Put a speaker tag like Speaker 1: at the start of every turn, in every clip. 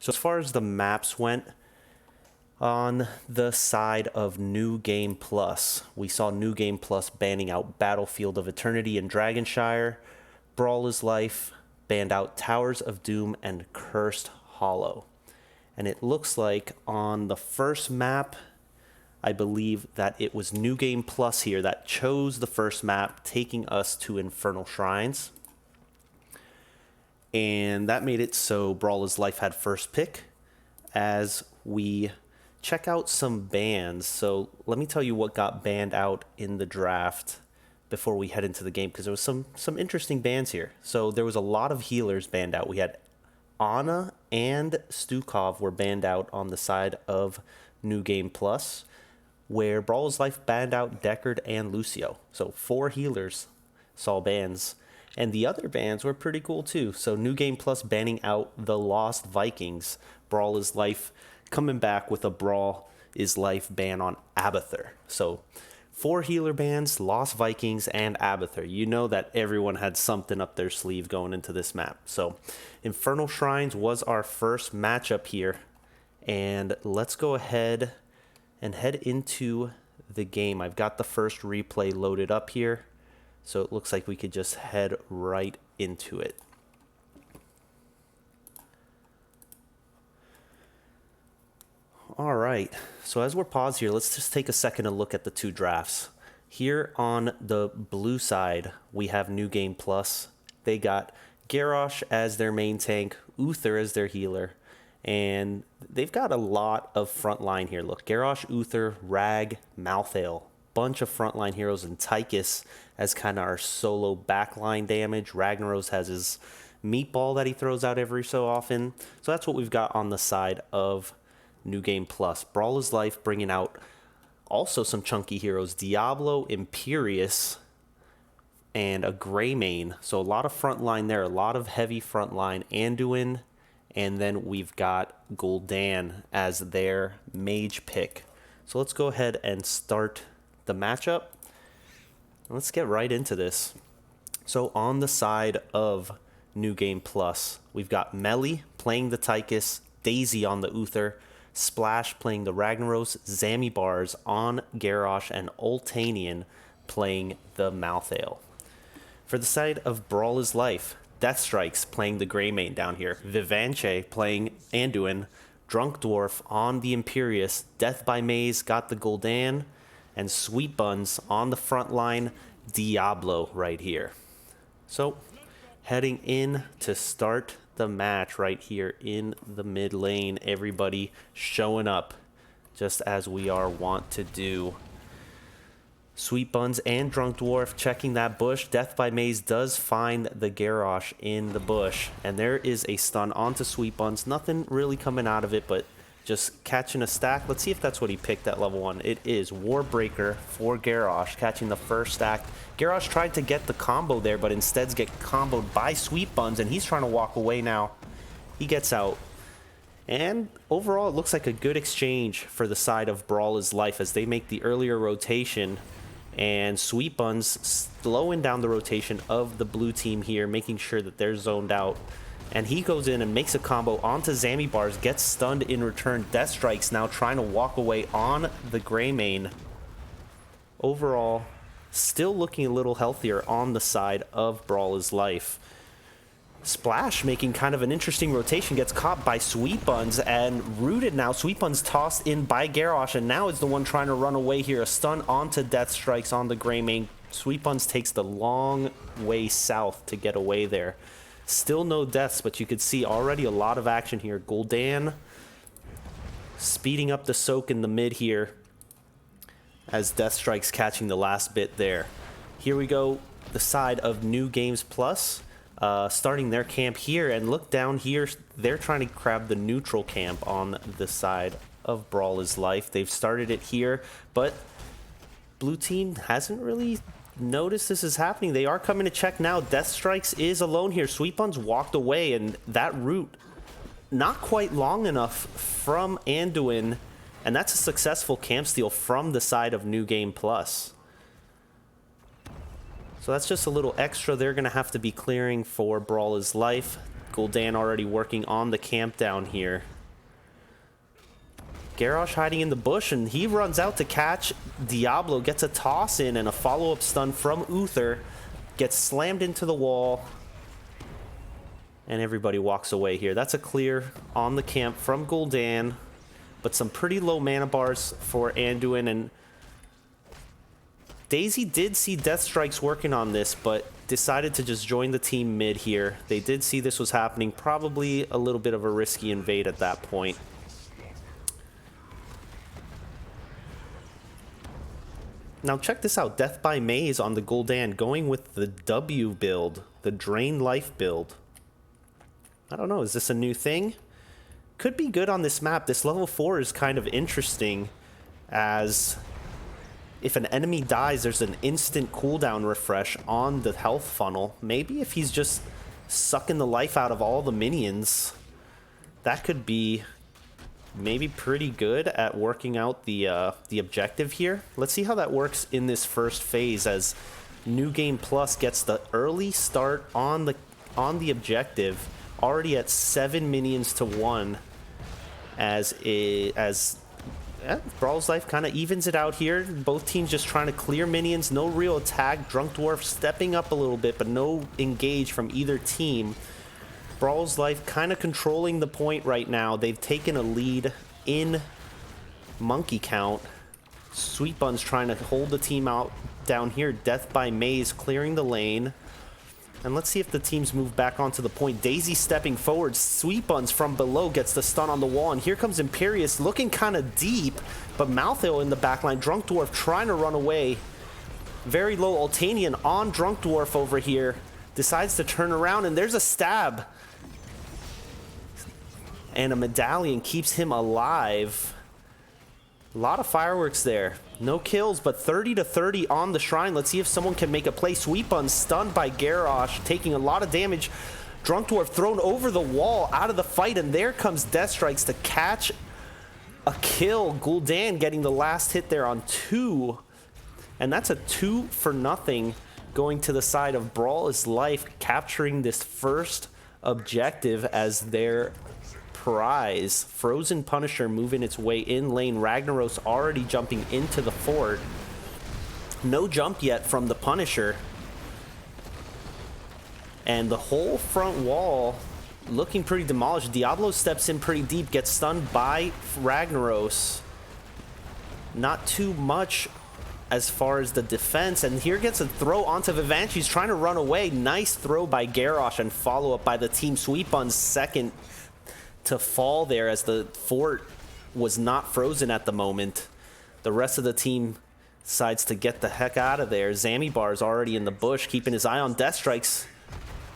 Speaker 1: So as far as the maps went, on the side of New Game Plus, we saw New Game Plus banning out Battlefield of Eternity and Dragonshire. Brawl is Life banned out Towers of Doom and Cursed Hollow. And it looks like on the first map, I believe that it was New Game Plus here that chose the first map, taking us to Infernal Shrines. And that made it so Brawl is Life had first pick as we check out some bans. So let me tell you what got banned out in the draft before we head into the game, because there was some interesting bans here. So there was a lot of healers banned out. We had Ana and Stukov were banned out on the side of New Game Plus, where Brawl is Life banned out Deckard and Lucio. So 4 healers saw bans. And the other bans were pretty cool too. So New Game Plus banning out the Lost Vikings. Brawl is Life coming back with a Brawl is Life ban on Abathur. So 4 healer bans, Lost Vikings, and Abathur. You know that everyone had something up their sleeve going into this map. So Infernal Shrines was our first matchup here. And let's go ahead and head into the game. I've got the first replay loaded up here. So it looks like we could just head right into it. All right, so as we're paused here, let's just take a second to look at the 2 drafts. Here on the blue side, we have New Game Plus. They got Garrosh as their main tank, Uther as their healer, and they've got a lot of frontline here. Look, Garrosh, Uther, Rag, Malthael, bunch of frontline heroes, and Tychus as kind of our solo backline damage. Ragnaros has his meatball that he throws out every so often. So that's what we've got on the side of New Game Plus. Brawl is Life bringing out also some chunky heroes. Diablo, Imperius, and a Greymane. So a lot of frontline there, a lot of heavy frontline. Anduin, and then we've got Gul'dan as their mage pick. So let's go ahead and start the matchup. Let's get right into this. So on the side of New Game Plus, we've got Melly playing the Tychus, Daisy on the Uther, Splash playing the Ragnaros, Zamibars on Garrosh, and Oltanian playing the Malthael. For the side of Brawl is Life, Deathstrikes playing the Greymane down here, Vivanche playing Anduin, Drunk Dwarf on the Imperius, Death by Maze got the Gul'dan, and Sweet Buns on the front line, Diablo right here. So heading in to start the match right here in the mid lane, everybody showing up just as we are wont to do. Sweet Buns and Drunk Dwarf checking that bush. Death by Maze does find the Garrosh in the bush, and there is a stun onto Sweet Buns. Nothing really coming out of it, but just catching a stack. Let's see if that's what he picked at level 1. It is Warbreaker for Garrosh, catching the first stack. Garrosh tried to get the combo there, but instead get comboed by Sweet Buns, and he's trying to walk away now. He gets out. And overall, it looks like a good exchange for the side of Brawl is Life as they make the earlier rotation. And Sweet Buns slowing down the rotation of the blue team here, making sure that they're zoned out. And he goes in and makes a combo onto Zamibars, gets stunned in return. Deathstrikes now trying to walk away on the Greymane. Overall, still looking a little healthier on the side of Brawl is Life. Splash making kind of an interesting rotation, gets caught by Sweet Buns and rooted now. Sweet Buns tossed in by Garrosh, and now is the one trying to run away here. A stun onto Deathstrikes on the Greymane. Sweet Buns takes the long way south to get away there. Still no deaths, but you could see already a lot of action here. Gul'dan speeding up the soak in the mid here as Deathstrike's catching the last bit there. Here we go, the side of New Games Plus, starting their camp here, and look down here, they're trying to grab the neutral camp on the side of Brawl is Life. They've started it here, but blue team hasn't really notice this is happening. They are coming to check now. Deathstrikes is alone here. Sweet Buns walked away, and that route not quite long enough from Anduin, and that's a successful camp steal from the side of New Game Plus. So that's just a little extra they're going to have to be clearing for Brawl is Life. Gul'dan already working on the camp down here. Garrosh hiding in the bush, and he runs out to catch Diablo, gets a toss in and a follow-up stun from Uther, gets slammed into the wall, and everybody walks away here. That's a clear on the camp from Gul'dan, but some pretty low mana bars for Anduin, and Daisy did see Death Strikes working on this, but decided to just join the team mid here. They did see this was happening, probably a little bit of a risky invade at that point. Now check this out, Death by Maze on the Gul'dan, going with the W build, the Drain Life build. I don't know, is this a new thing? Could be good on this map. This level 4 is kind of interesting, as if an enemy dies, there's an instant cooldown refresh on the health funnel. Maybe if he's just sucking the life out of all the minions, that could be maybe pretty good at working out the objective here. Let's see how that works in this first phase, as New Game Plus gets the early start on the objective, already at 7 minions to 1, as Brawl's Life kind of evens it out here. Both teams just trying to clear minions, no real attack. Drunk Dwarf stepping up a little bit, but no engage from either team. Brawl's Life kind of controlling the point right now. They've taken a lead in monkey count. Sweet Bun's trying to hold the team out down here. Death by Maze clearing the lane. And let's see if the teams move back onto the point. Daisy stepping forward. Sweet Buns from below gets the stun on the wall. And here comes Imperius looking kind of deep, but Malthael in the backline. Drunk Dwarf trying to run away. Very low. Ultanian on Drunk Dwarf over here. Decides to turn around, and there's a stab. And a medallion keeps him alive. A lot of fireworks there. No kills, but 30 to 30 on the shrine. Let's see if someone can make a play. Sweet Bun stunned by Garrosh, taking a lot of damage. Drunk Dwarf thrown over the wall out of the fight, and there comes Death Strikes to catch a kill. Gul'dan getting the last hit there on 2. And that's a 2 for nothing going to the side of Brawl is Life, capturing this first objective as their prize. Frozen Punisher moving its way in lane. Ragnaros already jumping into the fort. No jump yet from the Punisher. And the whole front wall looking pretty demolished. Diablo steps in pretty deep, gets stunned by Ragnaros. Not too much as far as the defense, and here gets a throw onto Vivanchi. He's trying to run away. Nice throw by Garrosh, and follow up by the team. Sweet Bun's second to fall there, as the fort was not frozen at the moment. The rest of the team decides to get the heck out of there. Zamibar's already in the bush, keeping his eye on Death Strikes.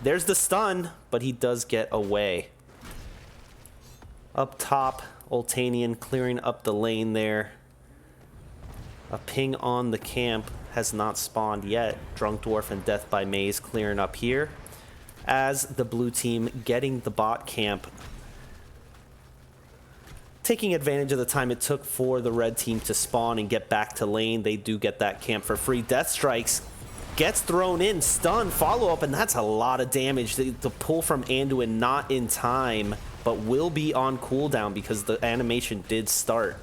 Speaker 1: There's the stun, but he does get away. Up top, Ultanian clearing up the lane there. A ping on the camp has not spawned yet. Drunk Dwarf and Death by Maze clearing up here, as the blue team getting the bot camp, taking advantage of the time it took for the red team to spawn and get back to lane. They do get that camp for free. Death Strikes gets thrown in, stun, follow up, and that's a lot of damage. The pull from Anduin not in time, but will be on cooldown because the animation did start.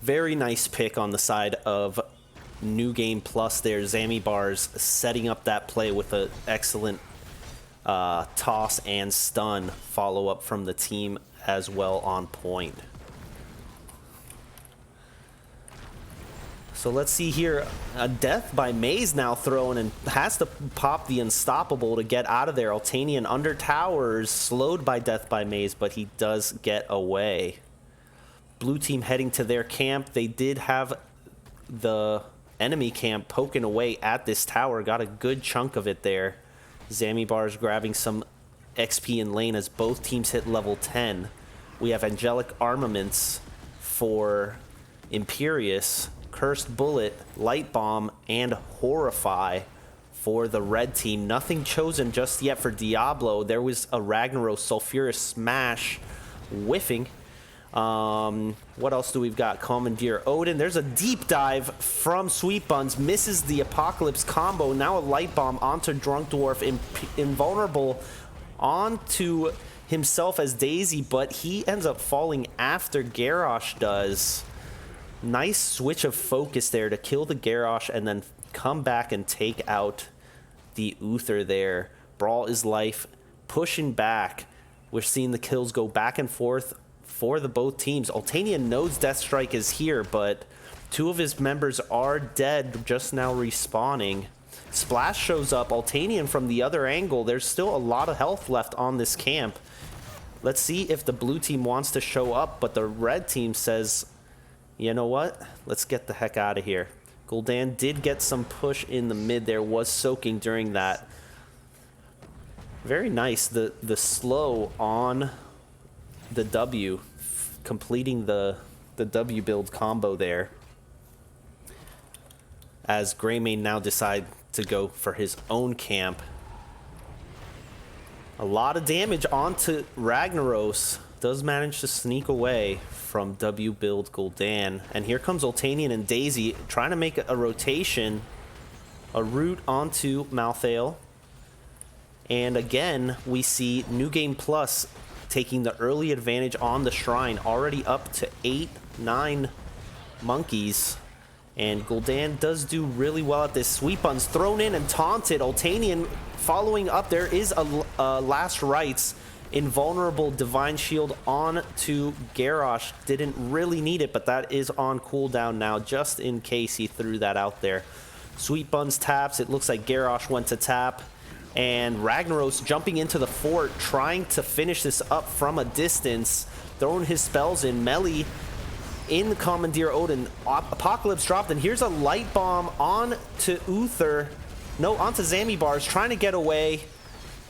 Speaker 1: Very nice pick on the side of New Game Plus there. Zamibar's setting up that play with an excellent toss and stun follow up from the team as well on point. So let's see here, a Death by Maze now thrown, and has to pop the Unstoppable to get out of there. Ultanian under towers, slowed by Death by Maze, but he does get away. Blue team heading to their camp. They did have the enemy camp poking away at this tower, got a good chunk of it there. Zamibar's grabbing some XP in lane as both teams hit level 10. We have Angelic Armaments for Imperius, Cursed Bullet, Light Bomb, and Horrify for the red team. Nothing chosen just yet for Diablo. There was a Ragnaros Sulfurous Smash whiffing What else do we've got? Commandeer Odin. There's a deep dive from Sweet Buns. Misses the Apocalypse combo. Now a Light Bomb onto Drunk Dwarf. Invulnerable onto himself as Daisy, but he ends up falling after Garrosh does. Nice switch of focus there to kill the Garrosh and then come back and take out the Uther there. Brawl is life, pushing back. We're seeing the kills go back and forth for the both teams. Ultanian knows Deathstrike is here, but two of his members are dead, just now respawning. Splash shows up. Ultanian from the other angle. There's still a lot of health left on this camp. Let's see if the blue team wants to show up, but the red team says, you know what? Let's get the heck out of here. Gul'dan did get some push in the mid there, was soaking during that. Very nice. The slow on the W, completing the W build combo there. As Greymane now decide to go for his own camp. A lot of damage onto Ragnaros. Does manage to sneak away from W build Gul'dan. And here comes Ultanian and Daisy trying to make a rotation. A route onto Malthael. And again, we see New Game Plus taking the early advantage on the Shrine. Already up to 8-9 monkeys. And Gul'dan does do really well at this. Sweet Buns thrown in and taunted. Ultanian following up. There is a Last Rites. Invulnerable Divine Shield on to Garrosh. Didn't really need it, but that is on cooldown now, just in case he threw that out there. Sweet Buns taps. It looks like Garrosh went to tap. And Ragnaros jumping into the fort, trying to finish this up from a distance. Throwing his spells in. Melee in Commandeer Odin. Apocalypse dropped, and here's a Light Bomb on to Uther. No, onto Zamibars, trying to get away.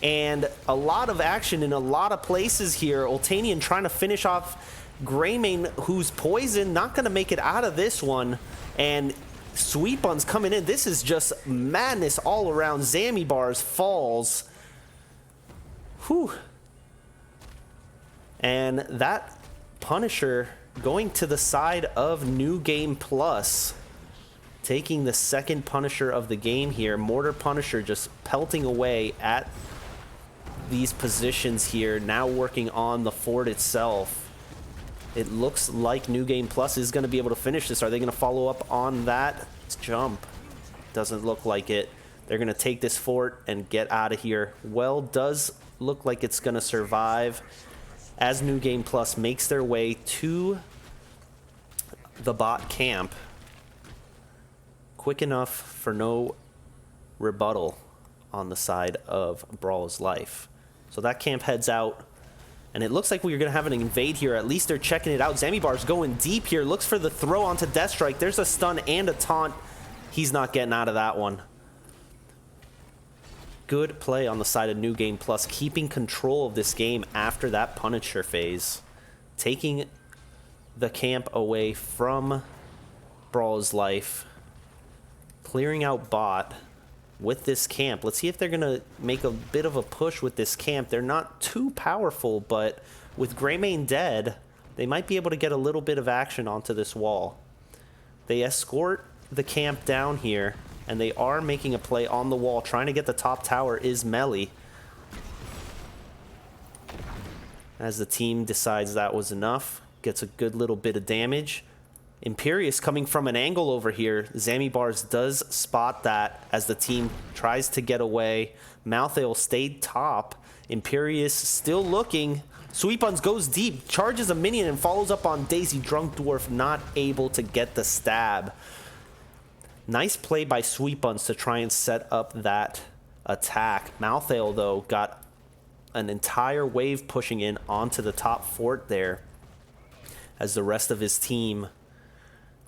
Speaker 1: And a lot of action in a lot of places here. Ultanian trying to finish off Greymane, who's poisoned. Not going to make it out of this one. And Sweet Buns coming in. This is just madness all around. Zamibars falls. Whew. And that Punisher going to the side of New Game Plus. Taking the second Punisher of the game here. Mortar Punisher just pelting away at these positions here, now working on the fort itself. It looks like New Game Plus is going to be able to finish this. Are they going to follow up on that jump? Doesn't look like it. They're going to take this fort and get out of here. Well, does look like it's going to survive as New Game Plus makes their way to the bot camp. Quick enough for no rebuttal on the side of Brawl's life. So that camp heads out, and it looks like we're going to have an invade here. At least they're checking it out. Zamibar's going deep here. Looks for the throw onto Deathstrike. There's a stun and a taunt. He's not getting out of that one. Good play on the side of New Game Plus, keeping control of this game after that Punisher phase. Taking the camp away from Brawl's life. Clearing out bot with this camp. Let's see if they're going to make a bit of a push with this camp. They're not too powerful, but with Greymane dead, they might be able to get a little bit of action onto this wall. They escort the camp down here, and they are making a play on the wall. Trying to get the top tower is Melee. As the team decides that was enough, gets a good little bit of damage. Imperious coming from an angle over here. Zamibars does spot that as the team tries to get away. Malthael stayed top. Imperious still looking. Sweet Buns goes deep, charges a minion and follows up on Daisy. Drunk Dwarf not able to get the stab. Nice play by Sweet Buns to try and set up that attack. Malthael, though, got an entire wave pushing in onto the top fort there as the rest of his team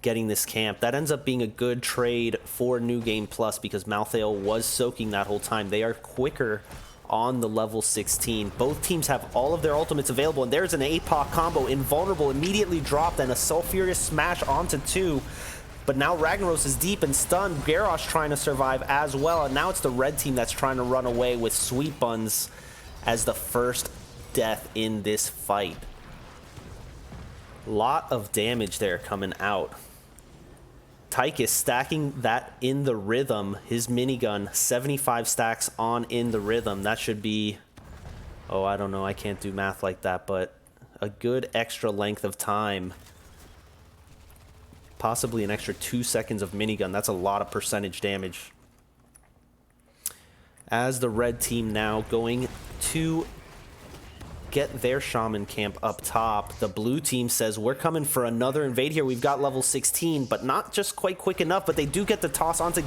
Speaker 1: getting this camp. That ends up being a good trade for New Game Plus because Malthael was soaking that whole time. They are quicker on the level 16. Both teams have all of their ultimates available, and there's an APOC combo. Invulnerable immediately dropped, and a Sulfurious smash onto 2. But now Ragnaros is deep and stunned. Garrosh trying to survive as well, and now it's the red team that's trying to run away with Sweet Buns as the first death in this fight. Lot of damage there coming out. Tychus stacking that in the rhythm. His minigun, 75 stacks on in the rhythm. That should be, oh, I don't know. I can't do math like that, but a good extra length of time. Possibly an extra 2 seconds of minigun. That's a lot of percentage damage. As the red team now going to get their shaman camp up top, the blue team says, we're coming for another invade here. We've got level 16, but not just quite quick enough, but they do get the toss onto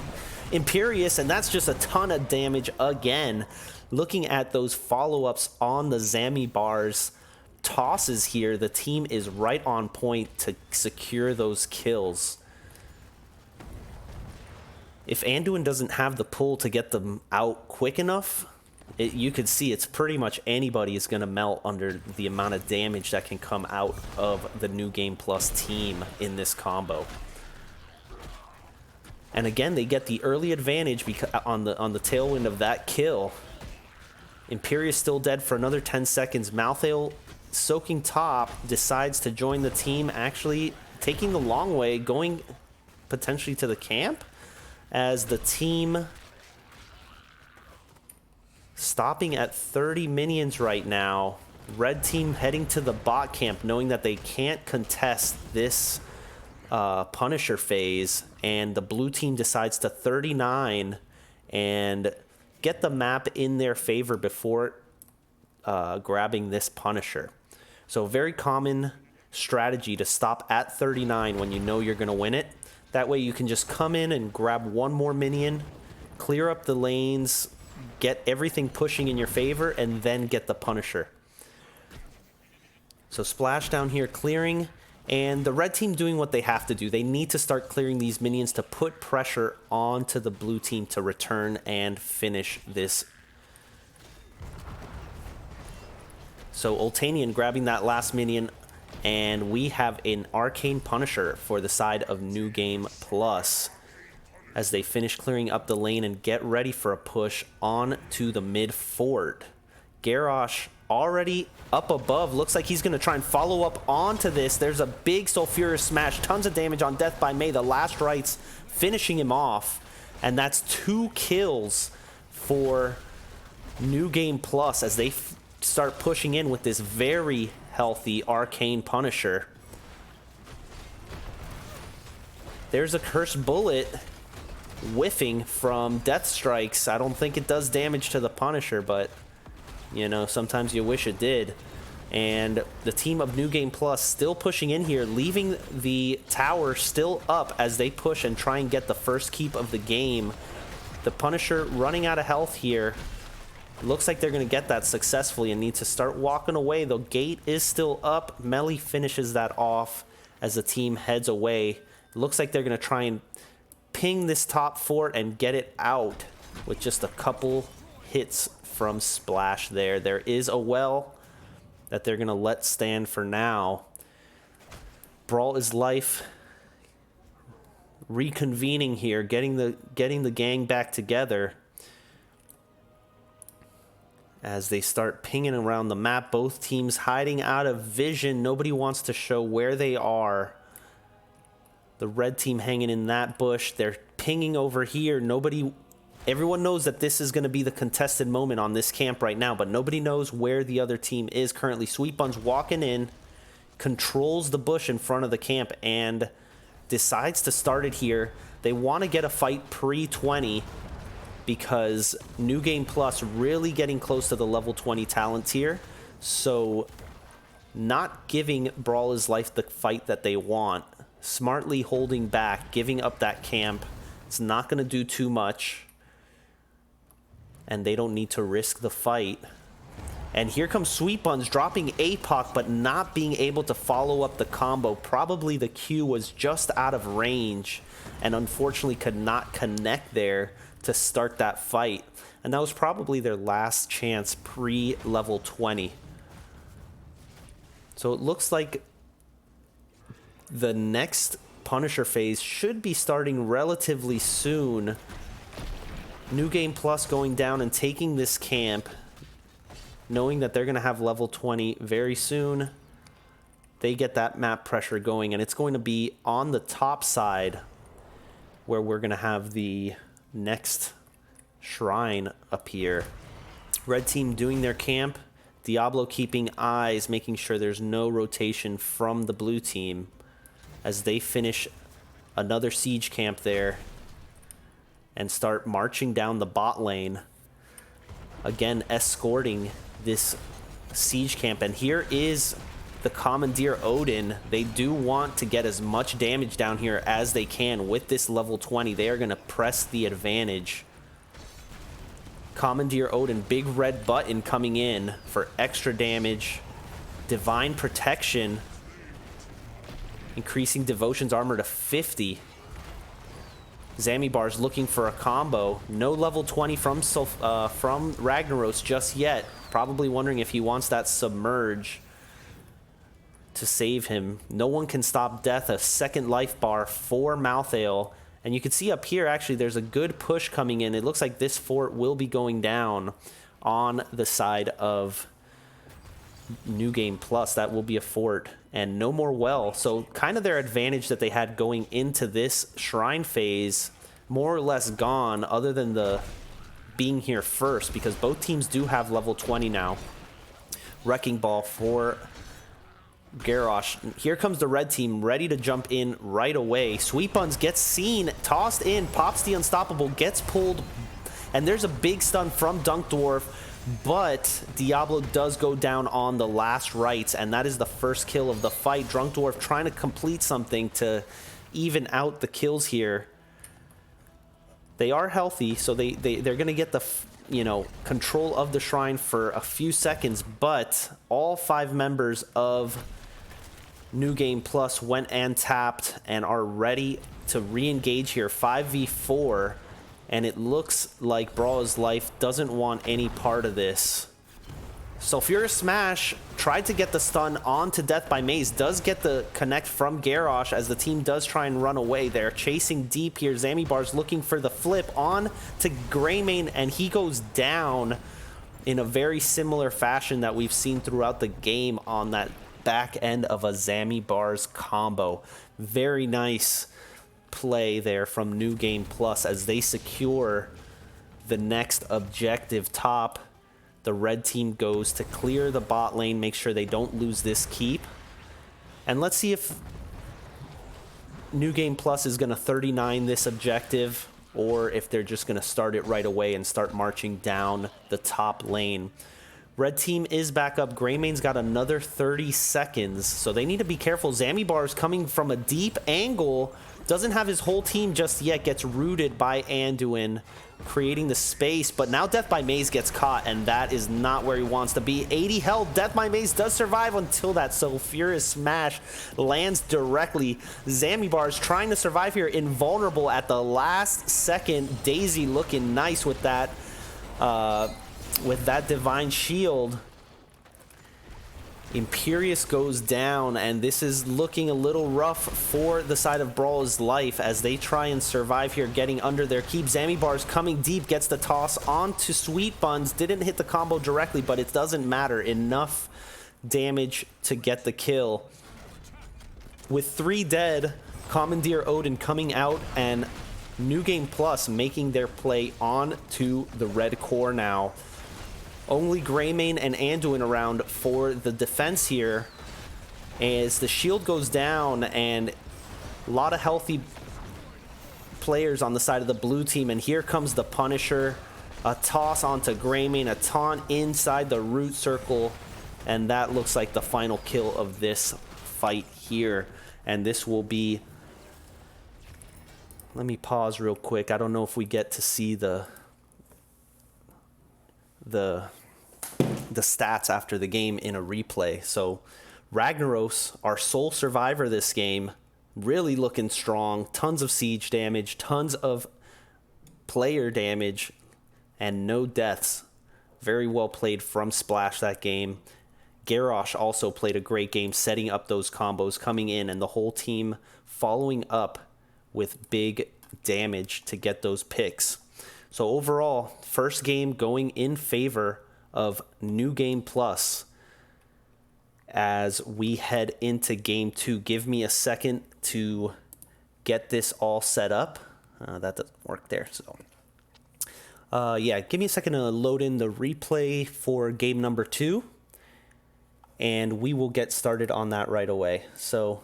Speaker 1: Imperius, and that's just a ton of damage again. Looking at those follow-ups on the Zami bars tosses here, the team is right on point to secure those kills. If Anduin doesn't have the pull to get them out quick enough, you could see it's pretty much anybody is going to melt under the amount of damage that can come out of the New Game Plus team in this combo. And again, they get the early advantage because on the tailwind of that kill. Imperius still dead for another 10 seconds. Malthael soaking top decides to join the team, actually taking the long way, going potentially to the camp, as the team stopping at 30 minions right now. Red team heading to the bot camp, knowing that they can't contest this Punisher phase, and the blue team decides to 39 and get the map in their favor before grabbing this Punisher. So very common strategy to stop at 39 when you know you're going to win it. That way you can just come in and grab one more minion, clear up the lanes, get everything pushing in your favor, and then get the Punisher. So splash down here clearing, and the red team doing what they have to do. They need to start clearing these minions to put pressure onto the blue team to return and finish this. So Ultanian grabbing that last minion, and we have an Arcane Punisher for the side of New Game Plus as they finish clearing up the lane and get ready for a push on to the mid fort. Garrosh already up above. Looks like he's going to try and follow up onto this. There's a big Sulfurous Smash. Tons of damage on Death by May. The last rites finishing him off. And that's 2 kills for New Game Plus as they start pushing in with this very healthy Arcane Punisher. There's a Cursed Bullet whiffing from Death Strikes. I don't think it does damage to the Punisher, but you know, sometimes you wish it did. And the team of New Game Plus still pushing in here, leaving the tower still up as they push and try and get the first keep of the game. The Punisher running out of health here. Looks like they're going to get that successfully and need to start walking away. The gate is still up. Melly finishes that off as the team heads away. Looks like they're going to try and ping this top fort and get it out with just a couple hits from Splash there. There is a well that they're going to let stand for now. Brawl is life reconvening here, getting the gang back together as they start pinging around the map. Both teams hiding out of vision. Nobody wants to show where they are. The red team hanging in that bush. They're pinging over here. Everyone knows that this is going to be the contested moment on this camp right now, but nobody knows where the other team is currently. Sweet Bun's walking in, controls the bush in front of the camp, and decides to start it here. They want to get a fight pre-20 because New Game Plus really getting close to the level 20 talent tier. So not giving Brawl is Life the fight that they want. Smartly holding back, giving up that camp. It's not going to do too much. And they don't need to risk the fight. And here comes Sweet Buns dropping APOC, but not being able to follow up the combo. Probably the Q was just out of range and unfortunately could not connect there to start that fight. And that was probably their last chance pre-level 20. So it looks like the next Punisher phase should be starting relatively soon. New Game Plus going down and taking this camp, knowing that they're going to have level 20 very soon. they get that map pressure going, and it's going to be on the top side where we're going to have the next shrine appear. Red team doing their camp. Diablo keeping eyes, making sure there's no rotation from the blue team as they finish another siege camp there and start marching down the bot lane. Again, escorting this siege camp. And here is the Commandeer Odin. They do want to get as much damage down here as they can with this level 20. They are going to press the advantage. Commandeer Odin, big red button coming in for extra damage. Divine Protection, increasing Devotion's armor to 50. Zamibar's looking for a combo. No level 20 from Ragnaros just yet. Probably wondering if he wants that Submerge to save him. No one can stop death. A second life bar for Malthael. And you can see up here, actually, there's a good push coming in. It looks like this fort will be going down on the side of New Game Plus. That will be a fort. And no more well. So kind of their advantage that they had going into this shrine phase, more or less gone, other than the being here first, because both teams do have level 20 now. Wrecking Ball for Garrosh. Here comes the red team, ready to jump in right away. Sweet Buns gets seen, tossed in, pops the Unstoppable, gets pulled, and there's a big stun from Dunk Dwarf, but Diablo does go down on the last rites, and that is the first kill of the fight. Drunk Dwarf trying to complete something to even out the kills here. They are healthy, so they're going to get the control of the shrine for a few seconds, but all 5 members of New Game Plus went and tapped and are ready to re-engage here. 5v4, and it looks like Brawl's Life doesn't want any part of this. Sulfurous Smash tried to get the stun onto Death by Maze, does get the connect from Garrosh as the team does try and run away. They're chasing deep here. Zamibar's looking for the flip on to Greymane, and he goes down in a very similar fashion that we've seen throughout the game on that back end of a Zamibar's combo. Very nice play there from New Game Plus as they secure the next objective top. The red team goes to clear the bot lane, make sure they don't lose this keep. And let's see if New Game Plus is going to 39 this objective, or if they're just going to start it right away and start marching down the top lane. Red team is back up. Greymane's got another 30 seconds, so they need to be careful. Zamibar's coming from a deep angle. Doesn't have his whole team just yet. Gets rooted by Anduin, creating the space. But now Death by Maze gets caught, and that is not where he wants to be. 80 health. Death by Maze does survive until that Sulfurous Smash lands directly. Zamibar is trying to survive here, invulnerable at the last second. Daisy looking nice with that Divine Shield. Imperius goes down, and this is looking a little rough for the side of Brawl's Life as they try and survive here, getting under their keep. Zamibar's coming deep, gets the toss onto Sweet Buns. Didn't hit the combo directly, but it doesn't matter. Enough damage to get the kill. With 3 dead, Commandeer Odin coming out, and New Game Plus making their play on to the red core now. Only Greymane and Anduin around for the defense here as the shield goes down, and a lot of healthy players on the side of the blue team. And here comes the Punisher. A toss onto Greymane, a taunt inside the root circle, and that looks like the final kill of this fight here. And this will be... Let me pause real quick. I don't know if we get to see the stats after the game in a replay. So Ragnaros, our sole survivor this game, really looking strong. Tons of siege damage, tons of player damage, and no deaths. Very well played from Splash that game. Garrosh also played a great game, setting up those combos, coming in, and the whole team following up with big damage to get those picks. So overall, first game going in favor of New Game Plus. as we head into game 2. Give me a second to get this all set up. That doesn't work there, so yeah, give me a second to load in the replay for game number 2, and we will get started on that right away. So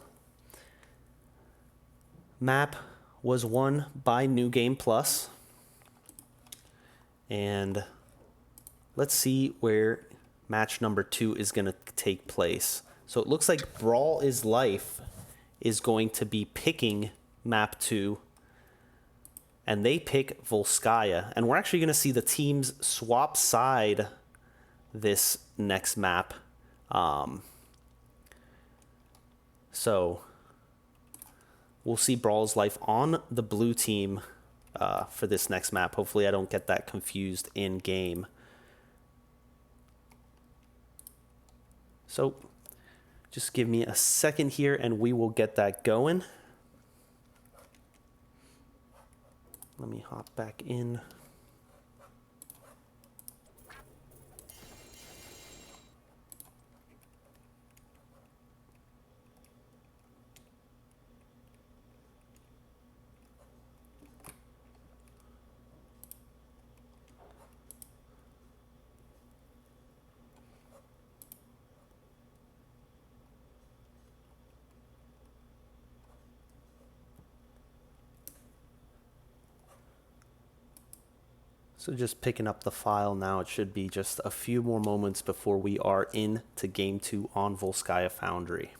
Speaker 1: map was won by New Game Plus, and let's see where match number 2 is going to take place. So it looks like Brawl is Life is going to be picking map 2, and they pick Volskaya. And we're actually going to see the teams swap side this next map. So we'll see Brawl's Life on the blue team for this next map. Hopefully I don't get that confused in game. So just give me a second here and we will get that going. Let me hop back in. So just picking up the file now. It should be just a few more moments before we are into game 2 on Volskaya Foundry.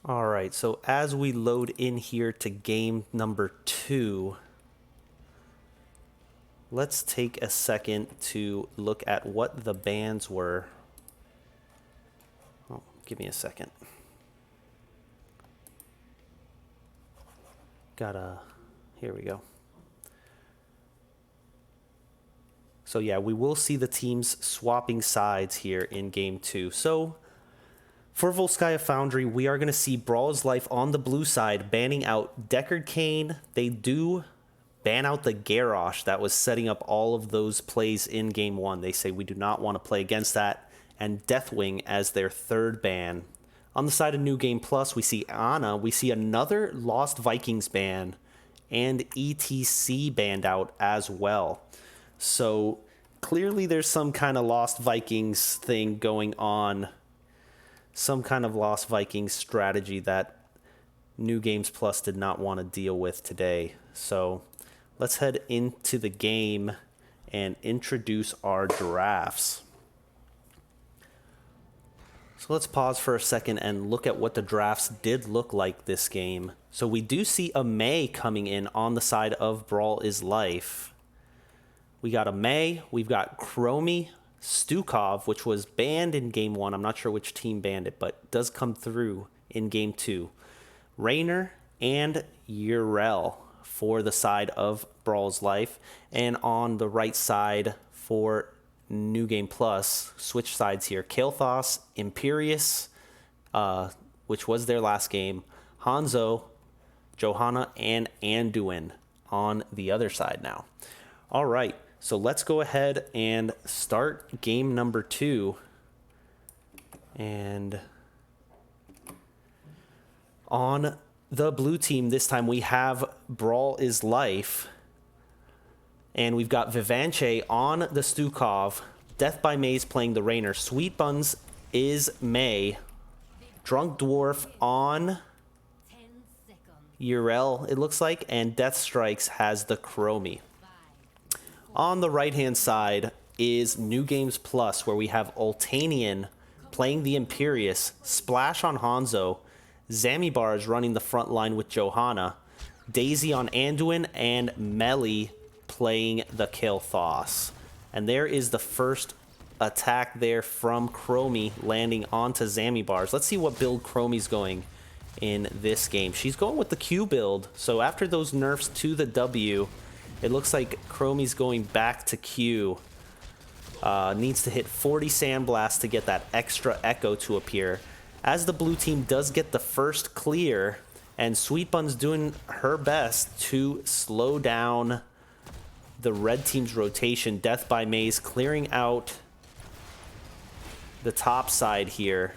Speaker 1: All right, so as we load in here to game number 2, let's take a second to look at what the bans were. Oh, give me a second. Here we go. So yeah, we will see the teams swapping sides here in game 2. So for Volskaya Foundry, we are going to see Brawl's Life on the blue side banning out Deckard Cain. They do ban out the Garrosh that was setting up all of those plays in game 1. They say we do not want to play against that, and Deathwing as their third ban. On the side of New Game Plus, we see Ana. We see another Lost Vikings ban and ETC banned out as well. So clearly there's some kind of Lost Vikings thing going on. Some kind of Lost Vikings strategy that New Games Plus did not want to deal with today. So let's head into the game and introduce our drafts. So let's pause for a second and look at what the drafts did look like this game. So we do see a May coming in on the side of Brawl is Life. We got a May, we've got Chromie, Stukov, which was banned in game 1. I'm not sure which team banned it, but does come through in game 2. Raynor and Urel for the side of Brawl's Life. And on the right side for New Game Plus, switch sides here. Kael'thas, Imperius, which was their last game. Hanzo, Johanna, and Anduin on the other side now. All right. So let's go ahead and start game number 2. And on the blue team this time we have Brawl is Life. And we've got Vivanche on the Stukov. Death by Maze playing the Rainer. Sweet Buns is May. Drunk Dwarf on Urel, it looks like. And Death Strikes has the Chromie. On the right-hand side is New Games Plus, where we have Oltanian playing the Imperious. Splash on Hanzo. Zamibar is running the front line with Johanna. Daisy on Anduin, and Melly playing the Kael'thas. And there is the first attack there from Chromie landing onto Zamibars. Let's see what build Chromie's going in this game. She's going with the Q build. So after those nerfs to the W, it looks like Chromie's going back to Q. Needs to hit 40 Sandblast to get that extra echo to appear. As the blue team does get the first clear, and Sweet Bun's doing her best to slow down the red team's rotation. Death by Maze clearing out the top side here.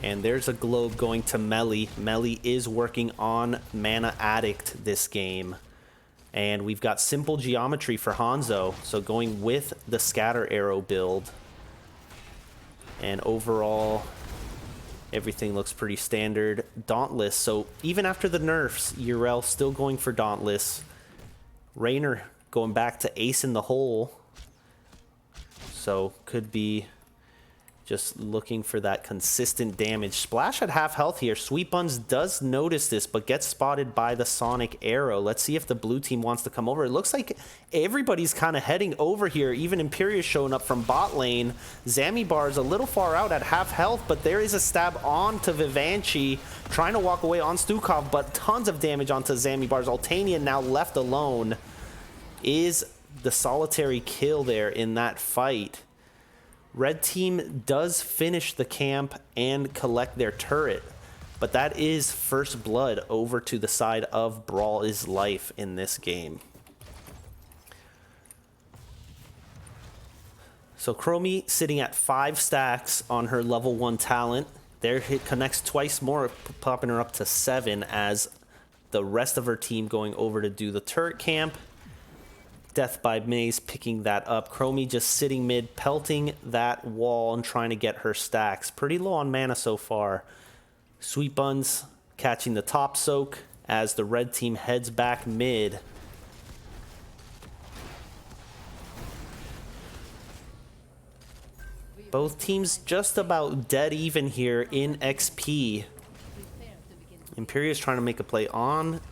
Speaker 1: And there's a globe going to Melly. Melly is working on Mana Addict this game. And we've got simple geometry for Hanzo, so going with the scatter arrow build. And overall, everything looks pretty standard. Dauntless, so even after the nerfs, Urel still going for Dauntless. Rainer going back to ace in the hole. So could be just looking for that consistent damage. Splash at half health here. Sweet Buns does notice this, but gets spotted by the Sonic Arrow. Let's see if the blue team wants to come over. It looks like everybody's kind of heading over here. Even Imperious showing up from bot lane. Zamibar's a little far out at half health, but there is a stab onto Vivanchi, trying to walk away on Stukov, but tons of damage onto Zamibar's. Oltanian now left alone. Is the solitary kill there in that fight. Red team does finish the camp and collect their turret, but that is first blood over to the side of Brawl is Life in this game. So Chromie sitting at 5 stacks on her level 1 talent. There it connects twice more, popping her up to 7 as the rest of her team going over to do the turret camp. Death by Maze picking that up. Chromie just sitting mid, pelting that wall and trying to get her stacks. Pretty low on mana so far. Sweet Buns catching the top soak as the red team heads back mid. Both teams just about dead even here in XP. Imperious trying to make a play on.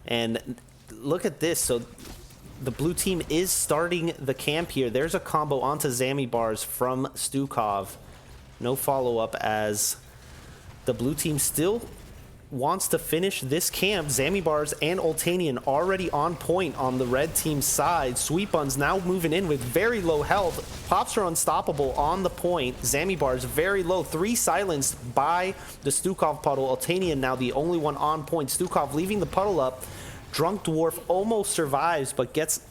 Speaker 1: And look at this. So the blue team is starting the camp here. There's a combo onto Zamibars from Stukov. No follow-up as the blue team still wants to finish this camp. Zamibars and Oltanian already on point on the red team's side. Sweet Buns now moving in with very low health. Pops are unstoppable on the point. Zamibars very low. 3 silenced by the Stukov puddle. Oltanian now the only one on point. Stukov leaving the puddle up. Drunk Dwarf almost survives, but gets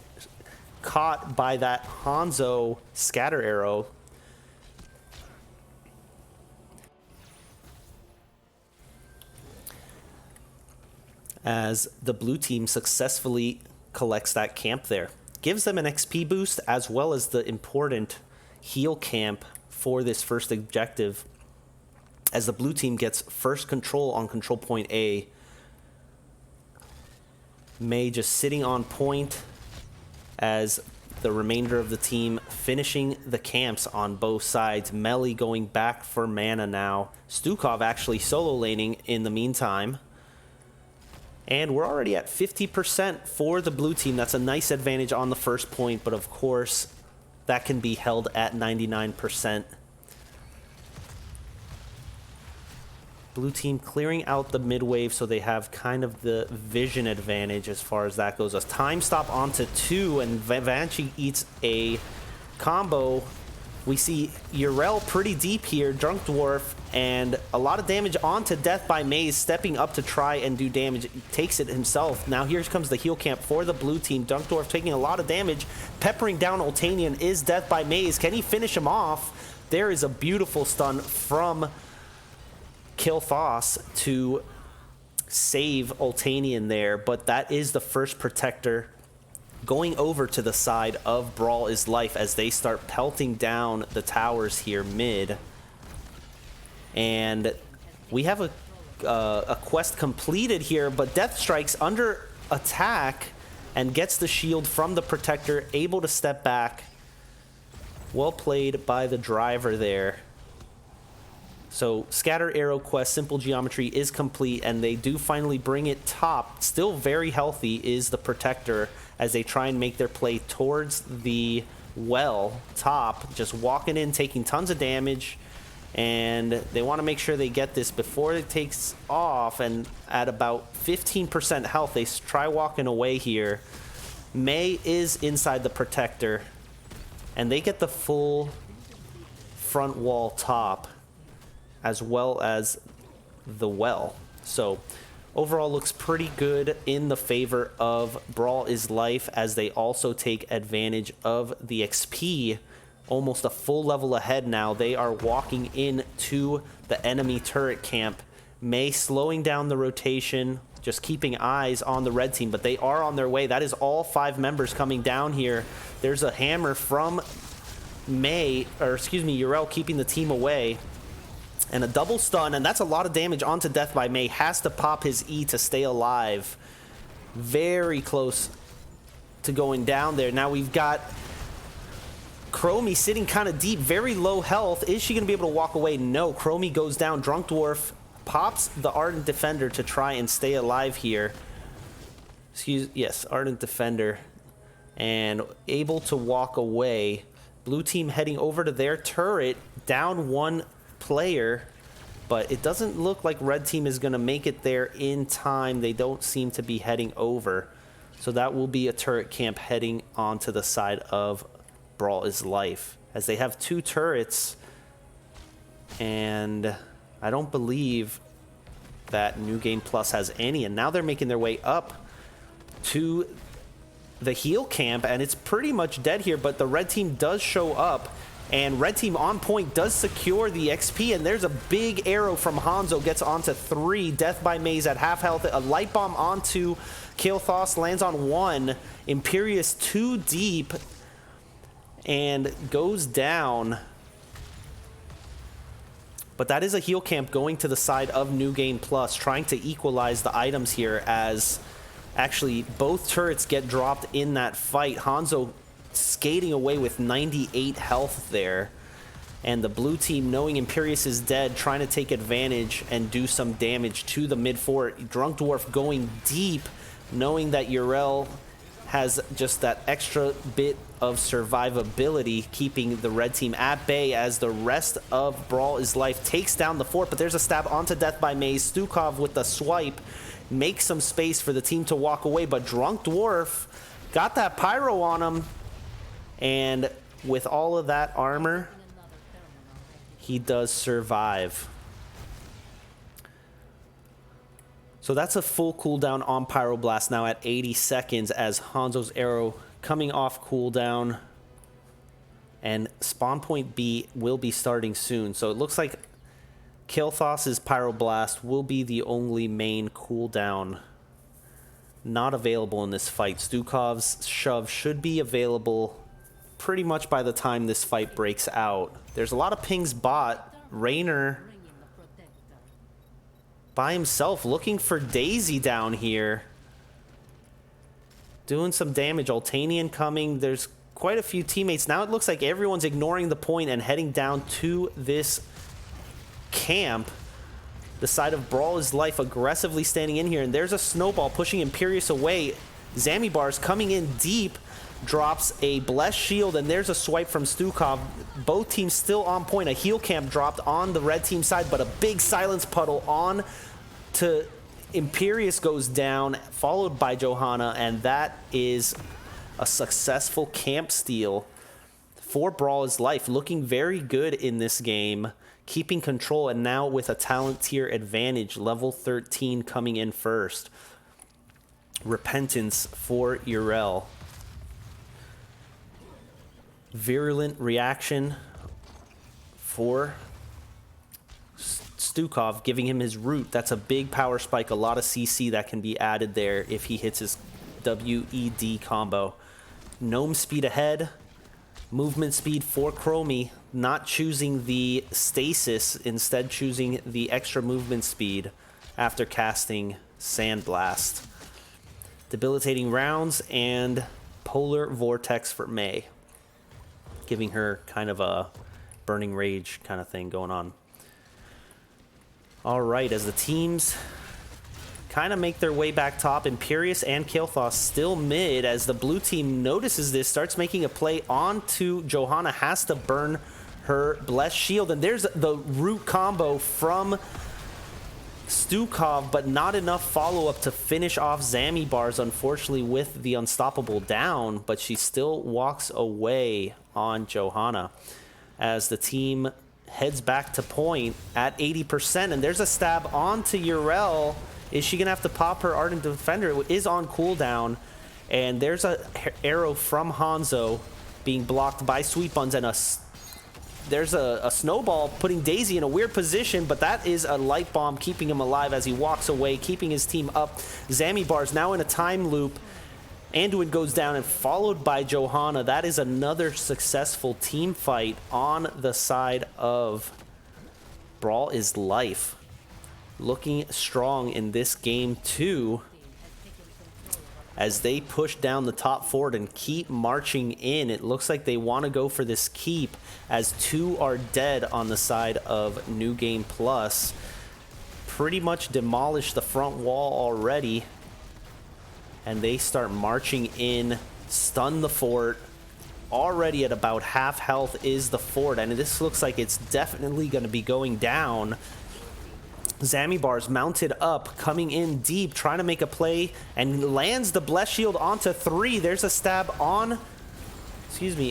Speaker 1: caught by that Hanzo scatter arrow. As the blue team successfully collects that camp there. Gives them an XP boost as well as the important heal camp for this first objective. As the blue team gets first control on control point A. May just sitting on point as the remainder of the team finishing the camps on both sides. Melly going back for mana now. Stukov actually solo laning in the meantime. And we're already at 50% for the blue team. That's a nice advantage on the first point, but of course that can be held at 99%. Blue team clearing out the mid wave, so they have kind of the vision advantage as far as that goes. A time stop onto 2, and Vivanchi eats a combo. We see Urel pretty deep here, Drunk Dwarf, and a lot of damage onto Death by Maze, stepping up to try and do damage. Takes it himself. Now here comes the heal camp for the blue team. Drunk Dwarf taking a lot of damage, peppering down Oltanian is Death by Maze. Can he finish him off? There is a beautiful stun from Kael'thas to save Ultanian there, but that is the first protector going over to the side of Brawl is Life as they start pelting down the towers here mid. And we have a quest completed here, but Death Strike's under attack and gets the shield from the protector, able to step back. Well played by the driver there. So Scatter Arrow quest, Simple Geometry is complete, and they do finally bring it top. Still very healthy is the protector as they try and make their play towards the well top, just walking in, taking tons of damage, and they want to make sure they get this before it takes off. And at about 15% health, they try walking away here. Mei is inside the protector, and they get the full front wall top as well as the well. So overall looks pretty good in the favor of Brawl is Life as they also take advantage of the XP. Almost a full level ahead now. They are walking into the enemy turret camp. Mei slowing down the rotation, just keeping eyes on the red team, but they are on their way. That is all 5 members coming down here. There's a hammer from Mei, or excuse me, Yrel, keeping the team away. And a double stun, and that's a lot of damage onto death by Mei. Has to pop his E to stay alive. Very close to going down there. Now we've got Chromie sitting kind of deep, very low health. Is she going to be able to walk away? No. Chromie goes down. Drunk Dwarf pops the Ardent Defender to try and stay alive here. Yes, Ardent Defender. And able to walk away. Blue team heading over to their turret, down 1 player, but it doesn't look like red team is going to make it there in time. They don't seem to be heading over, so that will be a turret camp heading onto the side of Brawl is Life as they have 2 turrets, and I don't believe that New Game Plus has any. And now they're making their way up to the heal camp, and it's pretty much dead here, but the red team does show up. And red team on point does secure the XP, and there's a big arrow from Hanzo, gets onto 3. Death by Mei's at half health. A light bomb onto Kael'thas, lands on 1. Imperious 2 deep and goes down. But that is a heal camp going to the side of New Game Plus, trying to equalize the items here as actually both turrets get dropped in that fight. Hanzo skating away with 98 health there, and the blue team, knowing Imperious is dead, trying to take advantage and do some damage to the mid fort. Drunk Dwarf going deep, knowing that Yrel has just that extra bit of survivability, keeping the red team at bay as the rest of Brawl is Life takes down the fort. But there's a stab onto death by Mei. Stukov with the swipe makes some space for the team to walk away, but Drunk Dwarf got that pyro on him. And with all of that armor, he does survive. So that's a full cooldown on Pyroblast now at 80 seconds as Hanzo's arrow coming off cooldown. And spawn point B will be starting soon. So it looks like Kael'thas's Pyroblast will be the only main cooldown not available in this fight. Stukov's shove should be available pretty much by the time this fight breaks out. There's a lot of pings bot. Raynor by himself looking for Daisy down here. Doing some damage. Ultanian coming. There's quite a few teammates. Now it looks like everyone's ignoring the point and heading down to this camp. The side of Brawl is Life aggressively standing in here, and there's a snowball pushing Imperious away. Zamibar's coming in deep. Drops a blessed shield, and there's a swipe from Stukov. Both teams still on point. A heal camp dropped on the red team side, but a big silence puddle on to Imperious goes down, followed by Johanna, and that is a successful camp steal for Brawl is Life. Looking very good in this game, keeping control, and now with a talent tier advantage, level 13 coming in first. Repentance for Yrel. Virulent reaction for Stukov, giving him his root. That's a big power spike, a lot of CC that can be added there if he hits his WED combo. Gnome speed ahead, movement speed for Chromie, not choosing the stasis, instead choosing the extra movement speed after casting Sandblast. Debilitating rounds and Polar Vortex for Mei, giving her kind of a Burning Rage kind of thing going on. All right, as the teams kind of make their way back top, Imperius and Kael'thas still mid. As the blue team notices this, starts making a play onto Johanna, has to burn her Blessed Shield, and there's the root combo from Stukov, but not enough follow-up to finish off Zammy Bars, unfortunately, with the Unstoppable down, but she still walks away on Johanna as the team heads back to point at 80%, and there's a stab onto Yrel. Is she gonna have to pop her Ardent Defender? It is on cooldown, and there's a arrow from Hanzo being blocked by Sweet Buns, and there's a snowball putting Daisy in a weird position, but that is a light bomb keeping him alive as he walks away, keeping his team up. Zammy Bar's now in a time loop. Anduin goes down and followed by Johanna. That is another successful team fight on the side of Brawl is Life. Looking strong in this game too, as they push down the top fort and keep marching in. It looks like they want to go for this keep, as 2 are dead on the side of New Game Plus. Pretty much demolished the front wall already, and they start marching in, stun the fort. Already at about half health is the fort, and this looks like it's definitely going to be going down. Zammy Bar's mounted up, coming in deep, trying to make a play, and lands the Blessed Shield onto 3. There's a stab on,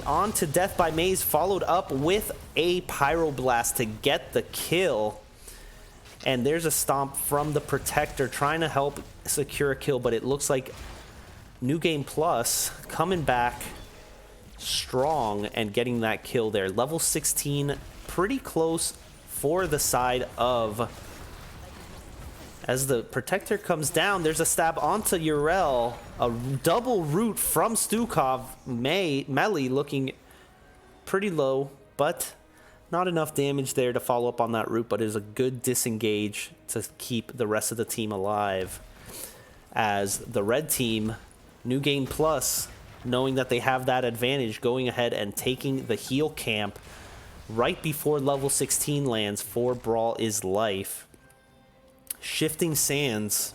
Speaker 1: onto Death by Maze, followed up with a Pyroblast to get the kill. And there's a stomp from the Protector, trying to help secure a kill, but it looks like New Game Plus coming back strong and getting that kill there. Level 16, pretty close for the side of... As the Protector comes down, there's a stab onto Yrel. A double root from Stukov. Melee looking pretty low, but not enough damage there to follow up on that root, but it is a good disengage to keep the rest of the team alive. As the red team, New Game Plus, knowing that they have that advantage, going ahead and taking the heal camp right before level 16 lands for Brawl is Life. Shifting Sands.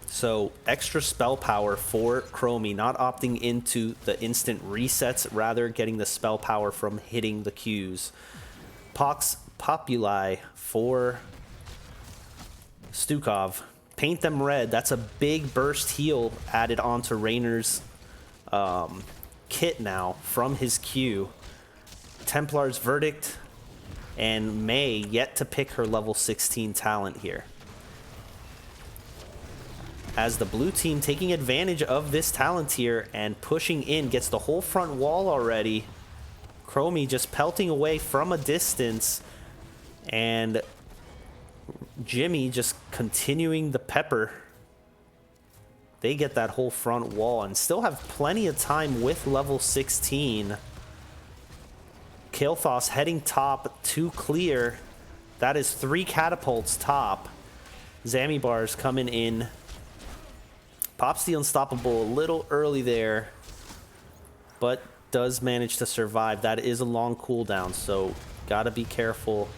Speaker 1: So extra spell power for Chromie, not opting into the instant resets, rather getting the spell power from hitting the Qs. Pox Populi for Stukov. Paint them red. That's a big burst heal added onto Rainer's kit now from his Q. Templar's Verdict, and Mei yet to pick her level 16 talent here. As the blue team taking advantage of this talent here and pushing in, gets the whole front wall already. Chromie just pelting away from a distance, and Jimmy just continuing the pepper. They get that whole front wall and still have plenty of time with level 16. Kael'thas heading top to clear. That is 3 catapults top. Zammy Bar's coming in. Pops the Unstoppable a little early there, but does manage to survive. That is a long cooldown, so gotta be careful.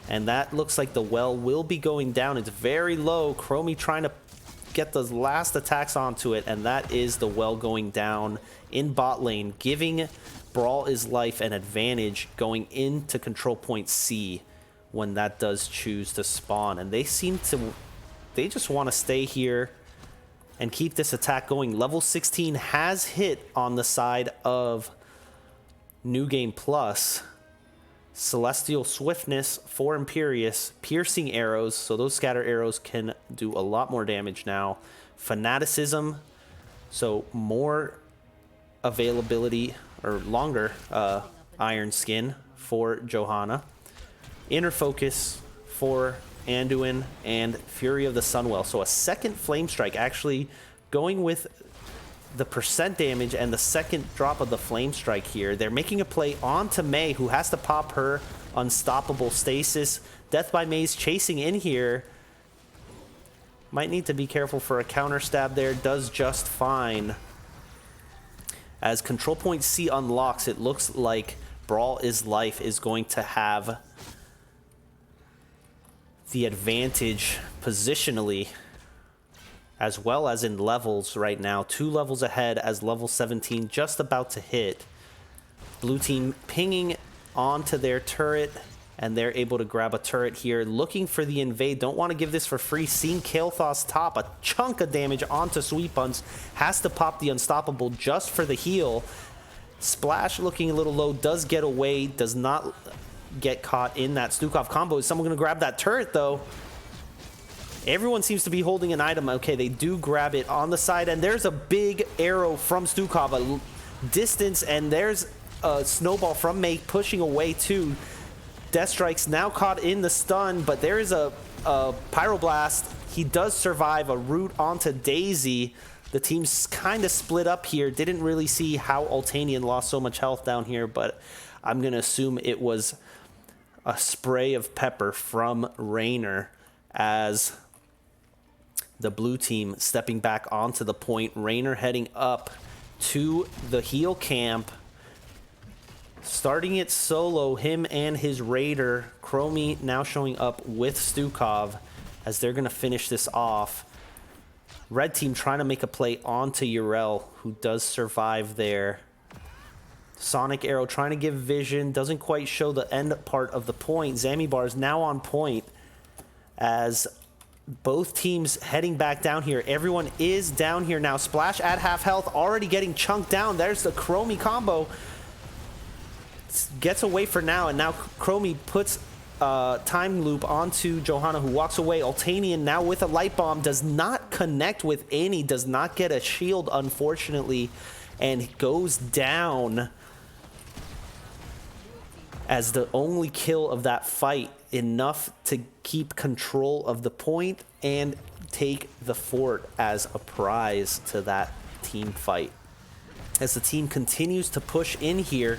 Speaker 1: And that looks like the well will be going down. It's very low. Chromie trying to get the last attacks onto it, and that is the well going down in bot lane, giving Brawl is Life an advantage going into control point C when that does choose to spawn. And they just want to stay here and keep this attack going. Level 16 has hit on the side of New Game Plus. Celestial Swiftness for Imperius. Piercing arrows, so those scatter arrows can do a lot more damage now. Fanaticism, so more availability or longer iron skin for Johanna. Inner Focus for Anduin, and Fury of the Sunwell. So a second Flame Strike, actually going with the percent damage and the second drop of the Flame Strike here. They're making a play onto Mei, who has to pop her unstoppable stasis. Death by Mei's chasing in here. Might need to be careful for a counter stab there. Does just fine. As Control Point C unlocks, it looks like Brawl is Life is going to have the advantage positionally, as well as in levels right now. 2 levels ahead as level 17 just about to hit. Blue team pinging onto their turret, and they're able to grab a turret here. Looking for the invade. Don't want to give this for free. Seeing Kael'thas top a chunk of damage onto Sweet Buns. Has to pop the unstoppable just for the heal. Splash looking a little low. Does get away. Does not get caught in that Stukov combo. Is someone going to grab that turret, though? Everyone seems to be holding an item. Okay, they do grab it on the side, and there's a big arrow from Stukov, a distance, and there's a snowball from Mei pushing away too. Death Strike's now caught in the stun, but there is a Pyroblast. He does survive a root onto Daisy. The team's kind of split up here. Didn't really see how Altanian lost so much health down here, but I'm going to assume it was a spray of pepper from Raynor as the blue team stepping back onto the point. Raynor heading up to the heal camp. Starting it solo, him and his Raider. Chromie now showing up with Stukov as they're going to finish this off. Red team trying to make a play onto Yrel, who does survive there. Sonic Arrow trying to give vision. Doesn't quite show the end part of the point. Zamibar is now on point as both teams heading back down here. Everyone is down here now. Splash at half health, already getting chunked down. There's the Chromie combo. Gets away for now, and now Chromie puts time loop onto Johanna, who walks away. Altanian now with a light bomb, does not connect with any, does not get a shield, unfortunately, and goes down as the only kill of that fight, enough to keep control of the point and take the fort as a prize to that team fight. As the team continues to push in here,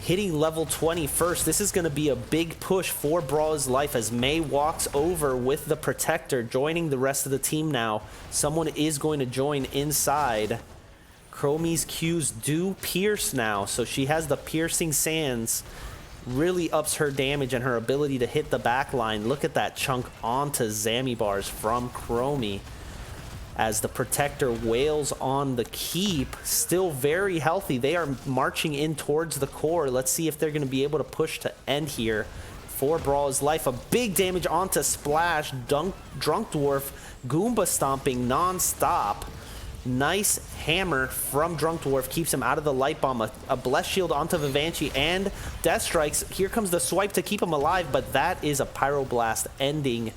Speaker 1: hitting level 20 first. This is going to be a big push for Brawl's Life as Mei walks over with the Protector, joining the rest of the team now. Someone is going to join inside. Chromie's Qs do pierce now, so she has the Piercing Sands. Really ups her damage and her ability to hit the back line. Look at that chunk onto Zamibars from Chromie as the Protector wails on the keep. Still very healthy. They are marching in towards the core. Let's see if they're going to be able to push to end here for Brawl's Life. A big damage onto Splash. Drunk Dwarf Goomba stomping non-stop. Nice hammer from Drunk Dwarf. Keeps him out of the light bomb. A Bless Shield onto Vivanchi and Death Strikes. Here comes the swipe to keep him alive, but that is a Pyroblast ending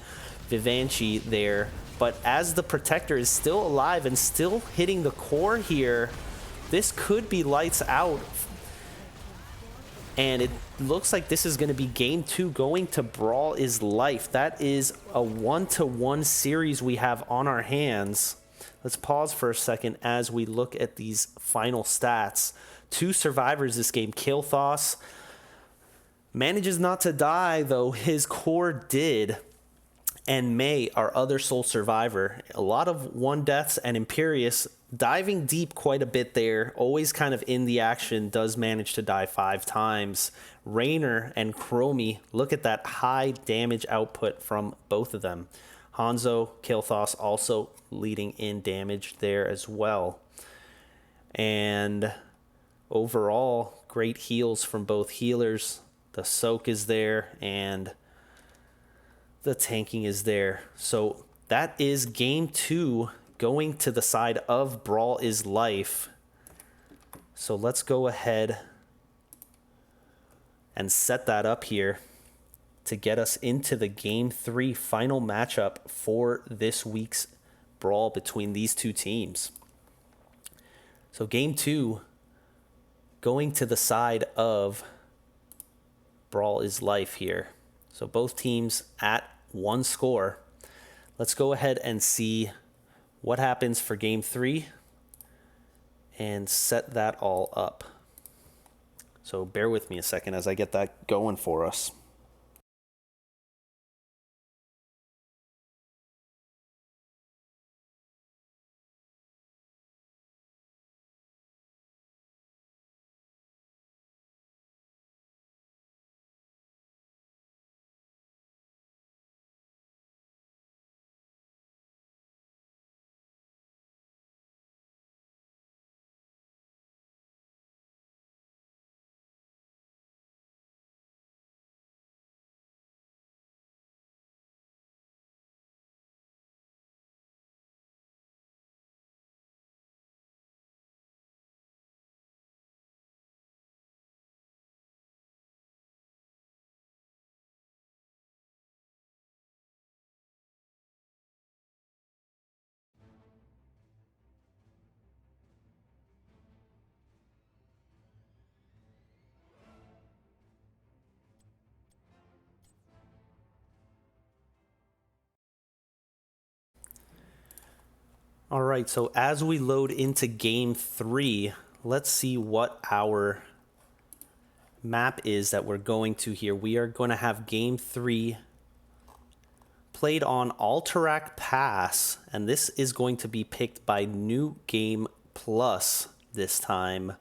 Speaker 1: Vivanchi there. But as the Protector is still alive and still hitting the core here, this could be lights out. And it looks like this is going to be game 2 going to Brawl is Life. That is a 1-to-1 series we have on our hands. Let's pause for a second as we look at these final stats. 2 survivors this game. Kael'thas manages not to die, though his core did. And Mei, our other sole survivor. A lot of 1 deaths, and Imperious diving deep quite a bit there. Always kind of in the action. Does manage to die 5 times. Raynor and Chromie, look at that high damage output from both of them. Hanzo, Kael'thas also leading in damage there as well. And overall, great heals from both healers. The soak is there, and the tanking is there. So that is game 2 going to the side of Brawl is Life. So let's go ahead and set that up here to get us into the game 3 final matchup for this week's Brawl between these 2 teams. So game 2 going to the side of Brawl is Life here. So both teams at 1 score. Let's go ahead and see what happens for game 3 and set that all up. So bear with me a second as I get that going for us. All right, so as we load into game 3, let's see what our map is that we're going to here. We are going to have game 3 played on Alterac Pass, and this is going to be picked by New Game Plus this time.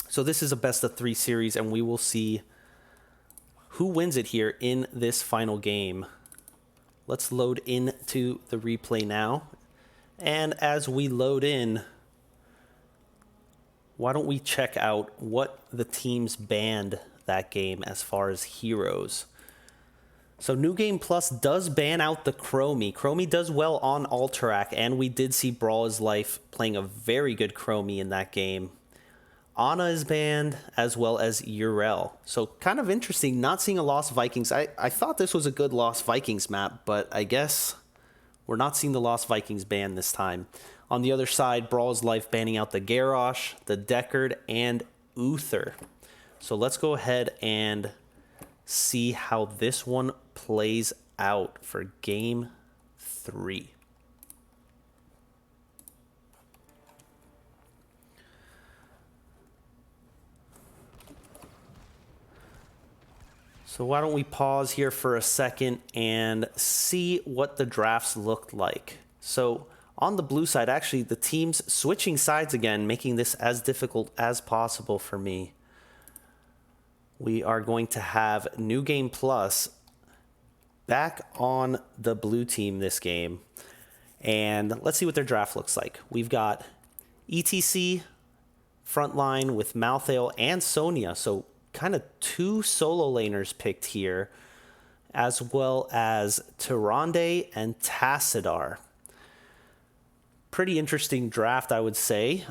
Speaker 1: So this is a best of 3 series, and we will see who wins it here in this final game. Let's load into the replay now. And as we load in, why don't we check out what the teams banned that game as far as heroes. So New Game Plus does ban out the Chromie. Chromie does well on Alterac, and we did see Brawl is Life playing a very good Chromie in that game. Ana is banned, as well as Urel. So kind of interesting, not seeing a Lost Vikings. I thought this was a good Lost Vikings map, but I guess we're not seeing the Lost Vikings ban this time. On the other side, Brawl is Life banning out the Garrosh, the Deckard, and Uther. So let's go ahead and see how this one plays out for game 3. So why don't we pause here for a second and see what the drafts looked like. So on the blue side, actually, the teams switching sides again, making this as difficult as possible for me. We are going to have New Game Plus back on the blue team this game. And let's see what their draft looks like. We've got ETC frontline with Malthael and Sonya. So kind of 2 solo laners picked here, as well as Tyrande and Tassadar. Pretty interesting draft, I would say.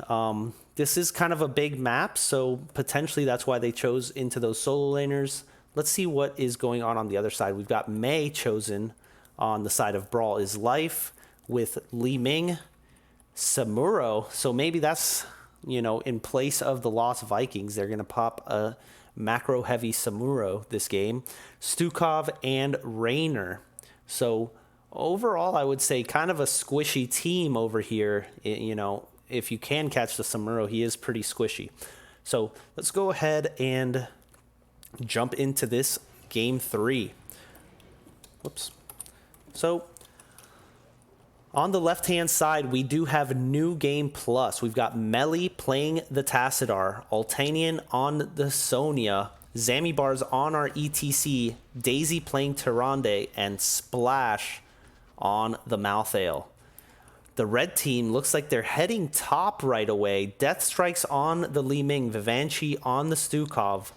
Speaker 1: This is kind of a big map, so potentially that's why they chose into those solo laners. Let's see what is going on the other side. We've got Mei chosen on the side of Brawl is Life with Li Ming, Samuro. So maybe that's, you know, in place of the Lost Vikings, they're going to pop a macro-heavy Samuro this game. Stukov and Raynor. So overall, I would say kind of a squishy team over here. You know, if you can catch the Samuro, he is pretty squishy. So let's go ahead and jump into this game 3. Whoops. So on the left-hand side, we do have New Game Plus. We've got Melly playing the Tassadar, Altanian on the Sonya, Zamibar's on our ETC, Daisy playing Tyrande, and Splash on the Malthael. The red team looks like they're heading top right away. Death Strikes on the Li Ming, Vivanchi on the Stukov,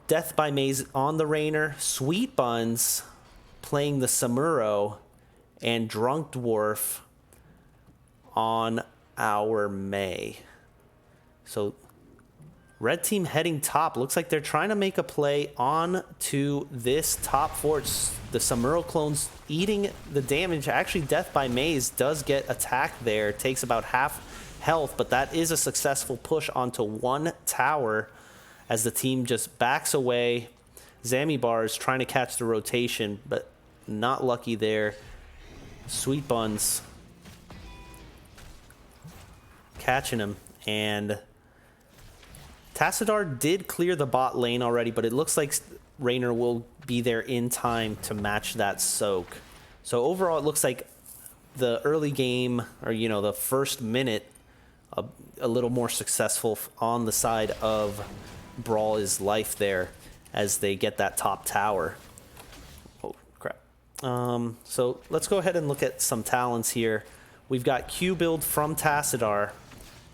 Speaker 1: Death by Maze on the Raynor, Sweet Buns playing the Samuro, and Drunk Dwarf on our Mei. So Red team heading top. Looks like they're trying to make a play on to this top fort. The Samuro clones eating the damage. Actually, Death by Maze does get attacked there. Takes about half health, but that is a successful push onto one tower as the team just backs away. Zamibar is trying to catch the rotation, but not lucky there. Sweet Buns catching him, and Tassadar did clear the bot lane already, but it looks like Raynor will be there in time to match that soak. So overall, it looks like the early game, or you know, the first minute, a little more successful on the side of Brawl is Life there as they get that top tower. Oh crap. So let's go ahead and look at some talents here. We've got Q build from Tassadar,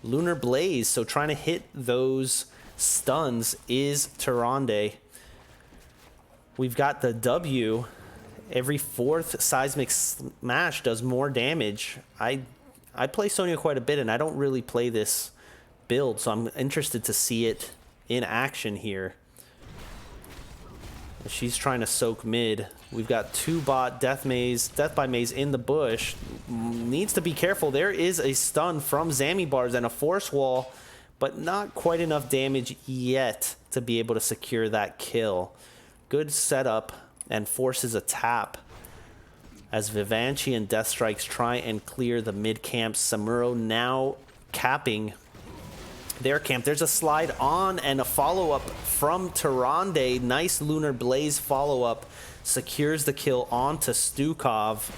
Speaker 1: Lunar Blaze, so trying to hit those stuns is Tyrande. We've got the W. Every fourth seismic smash does more damage. I play Sonya quite a bit, and I don't really play this build, so I'm interested to see it in action here. She's trying to soak mid. We've got two bot Death by Maze in the bush. Needs to be careful. There is a stun from Zamibars and a force wall, but not quite enough damage yet to be able to secure that kill. Good setup, and forces a tap as Vivanchi and Death Strikes try and clear the mid camp. Samuro now capping their camp. There's a slide on and a follow-up from Tyrande. Nice Lunar Blaze follow-up. Secures the kill onto Stukov.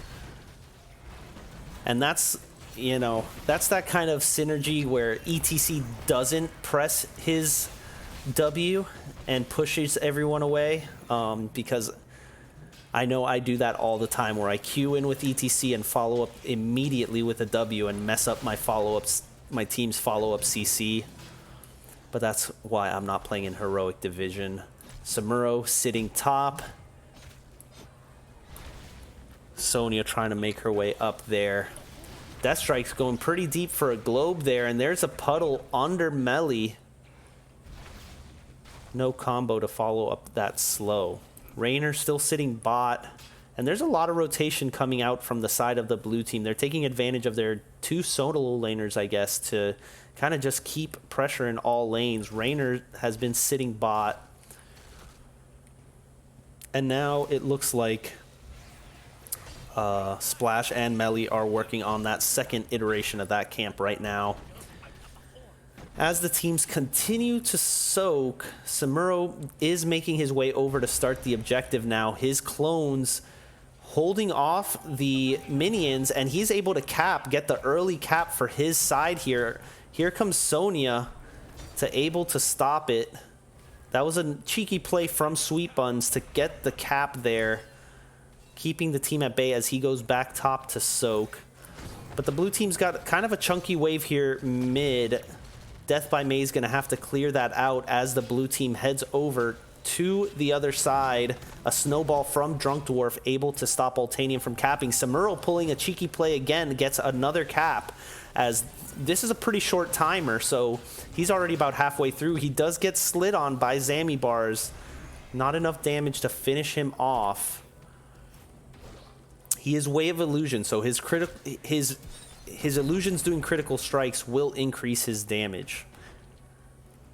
Speaker 1: And that's, you know, that's that kind of synergy where ETC doesn't press his W and pushes everyone away, because I know I do that all the time where I queue in with ETC and follow up immediately with a W and mess up my follow-ups, my team's follow-up CC. But that's why I'm not playing in Heroic Division. Samuro sitting top. Sonya trying to make her way up there. Deathstrike's going pretty deep for a globe there, and there's a puddle under Melee. No combo to follow up that slow. Raynor still sitting bot, and there's a lot of rotation coming out from the side of the blue team. They're taking advantage of their two solo laners, I guess, to kind of just keep pressure in all lanes. Raynor has been sitting bot, and now it looks like Splash and Melee are working on that second iteration of that camp right now. As the teams continue to soak, Samuro is making his way over to start the objective now. His clones holding off the minions, and he's able to get the early cap for his side here. Here comes Sonya able to stop it. That was a cheeky play from Sweet Buns to get the cap there, keeping the team at bay as he goes back top to soak. But the blue team's got kind of a chunky wave here mid. Death by Maze going to have to clear that out as the blue team heads over to the other side. A snowball from Drunk Dwarf able to stop Ultanian from capping. Samuro pulling a cheeky play again, gets another cap, as this is a pretty short timer, so he's already about halfway through. He does get slid on by Zamibars. Not enough damage to finish him off. He is Way of Illusion, so his illusions doing critical strikes will increase his damage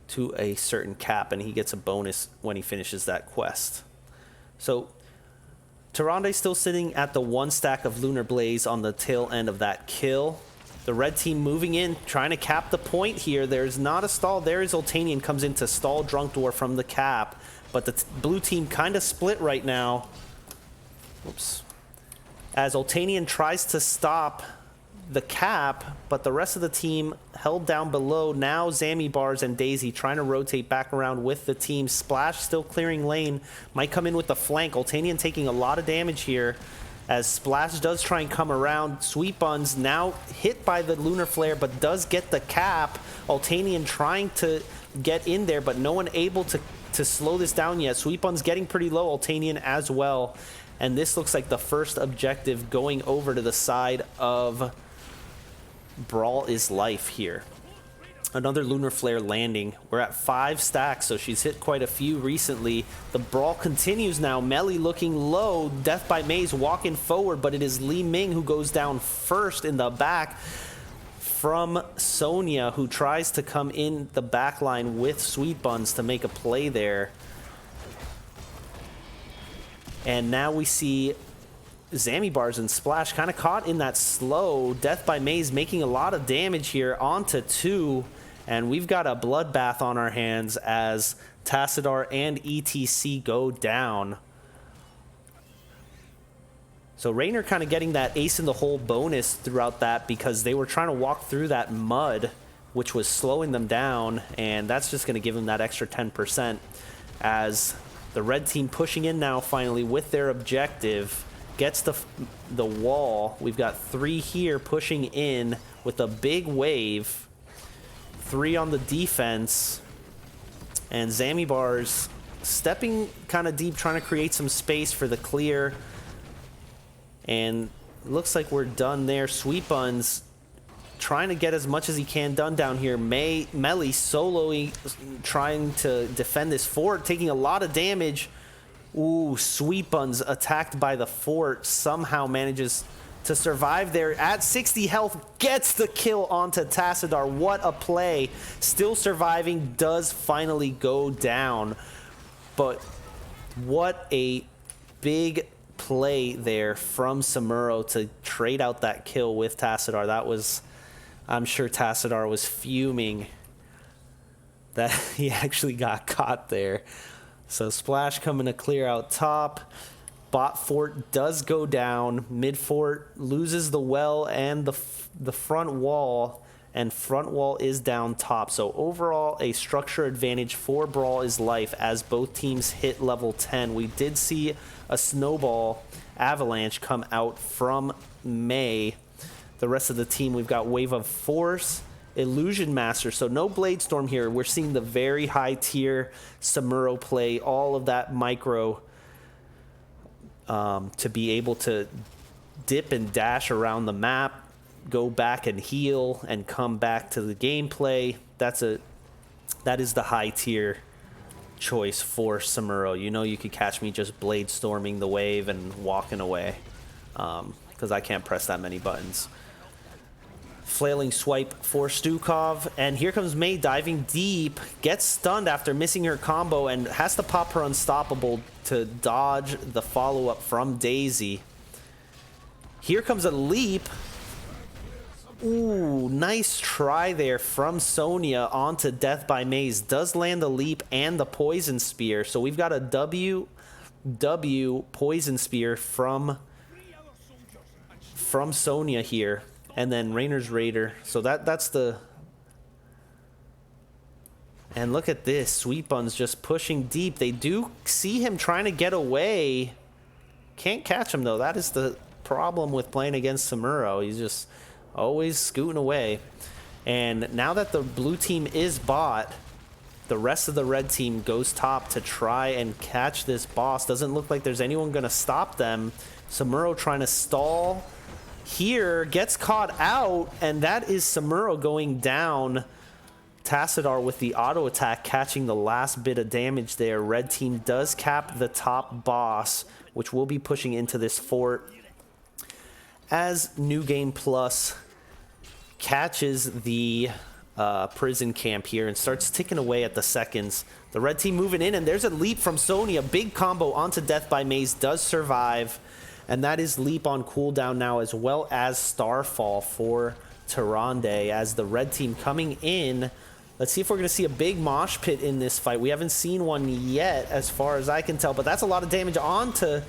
Speaker 1: to a certain cap, and he gets a bonus when he finishes that quest. So Tyrande still sitting at the one stack of Lunar Blaze on the tail end of that kill. The red team moving in, trying to cap the point here. There's not a stall. There is Ultanian, comes in to stall Drunk Dwarf from the cap, but the blue team kind of split right now. Whoops. As Ultanian tries to stop the cap, but the rest of the team held down below. Now Zamibars and Daisy trying to rotate back around with the team. Splash still clearing lane, might come in with the flank. Ultanian taking a lot of damage here as Splash does try and come around. Sweet Buns now hit by the Lunar Flare, but does get the cap. Ultanian trying to get in there, but no one able to slow this down yet. Sweet Buns getting pretty low, Ultanian as well. And this looks like the first objective going over to the side of Brawl is Life here. Another Lunar Flare landing. We're at 5 stacks, so she's hit quite a few recently. The brawl continues now. Melly looking low. Death by Maze walking forward, but it is Li Ming who goes down first in the back from Sonya, who tries to come in the back line with Sweet Buns to make a play there. And now we see Zammy Bars and Splash kind of caught in that slow. Death by Maze making a lot of damage here onto 2. And we've got a bloodbath on our hands as Tassadar and ETC go down. So Raynor kind of getting that ace in the hole bonus throughout that because they were trying to walk through that mud, which was slowing them down. And that's just going to give them that extra 10% as the red team pushing in now finally with their objective. Gets the wall. We've got 3 here pushing in with a big wave. 3 on the defense. And Zammy Bars stepping kind of deep, trying to create some space for the clear. And looks like we're done there. Sweet Buns trying to get as much as he can done down here. Melly soloing, trying to defend this fort, taking a lot of damage. Ooh, Sweet Buns attacked by the fort, somehow manages to survive there at 60 health, gets the kill onto Tassadar. What a play. Still surviving, does finally go down. But what a big play there from Samuro to trade out that kill with Tassadar. That was, I'm sure Tassadar was fuming that he actually got caught there. So Splash coming to clear out top. Bot fort does go down. Mid fort loses the well and the front wall, and front wall is down top. So overall, a structure advantage for Brawl is Life as both teams hit level 10. We did see a snowball avalanche come out from May. The rest of the team, we've got Wave of Force, Illusion Master. So no Blade Storm here. We're seeing the very high tier Samuro play, all of that micro to be able to dip and dash around the map, go back and heal, and come back to the gameplay. That is the high tier choice for Samuro. You know, you could catch me just Blade Storming the wave and walking away because I can't press that many buttons. Flailing swipe for Stukov, and here comes May diving deep, gets stunned after missing her combo and has to pop her unstoppable to dodge the follow-up from Daisy. Here comes a leap. Ooh, nice try there from Sonya onto Death by Maze. Does land the leap and the poison spear, so we've got a W poison spear from Sonya here. And then Raynor's Raider. So that's the... And look at this. Sweet Buns just pushing deep. They do see him trying to get away. Can't catch him, though. That is the problem with playing against Samuro. He's just always scooting away. And now that the blue team is bot, the rest of the red team goes top to try and catch this boss. Doesn't look like there's anyone going to stop them. Samuro trying to stall here, gets caught out, and that is Samuro going down. Tassadar with the auto attack catching the last bit of damage there. Red team does cap the top boss, which will be pushing into this fort as New Game Plus catches the prison camp here and starts ticking away at the seconds. The red team moving in, and there's a leap from Sonya. Big combo onto Death by Maze, does survive. And that is leap on cooldown now, as well as Starfall for Tyrande as the red team coming in. Let's see if we're going to see a big mosh pit in this fight. We haven't seen one yet as far as I can tell, but that's a lot of damage onto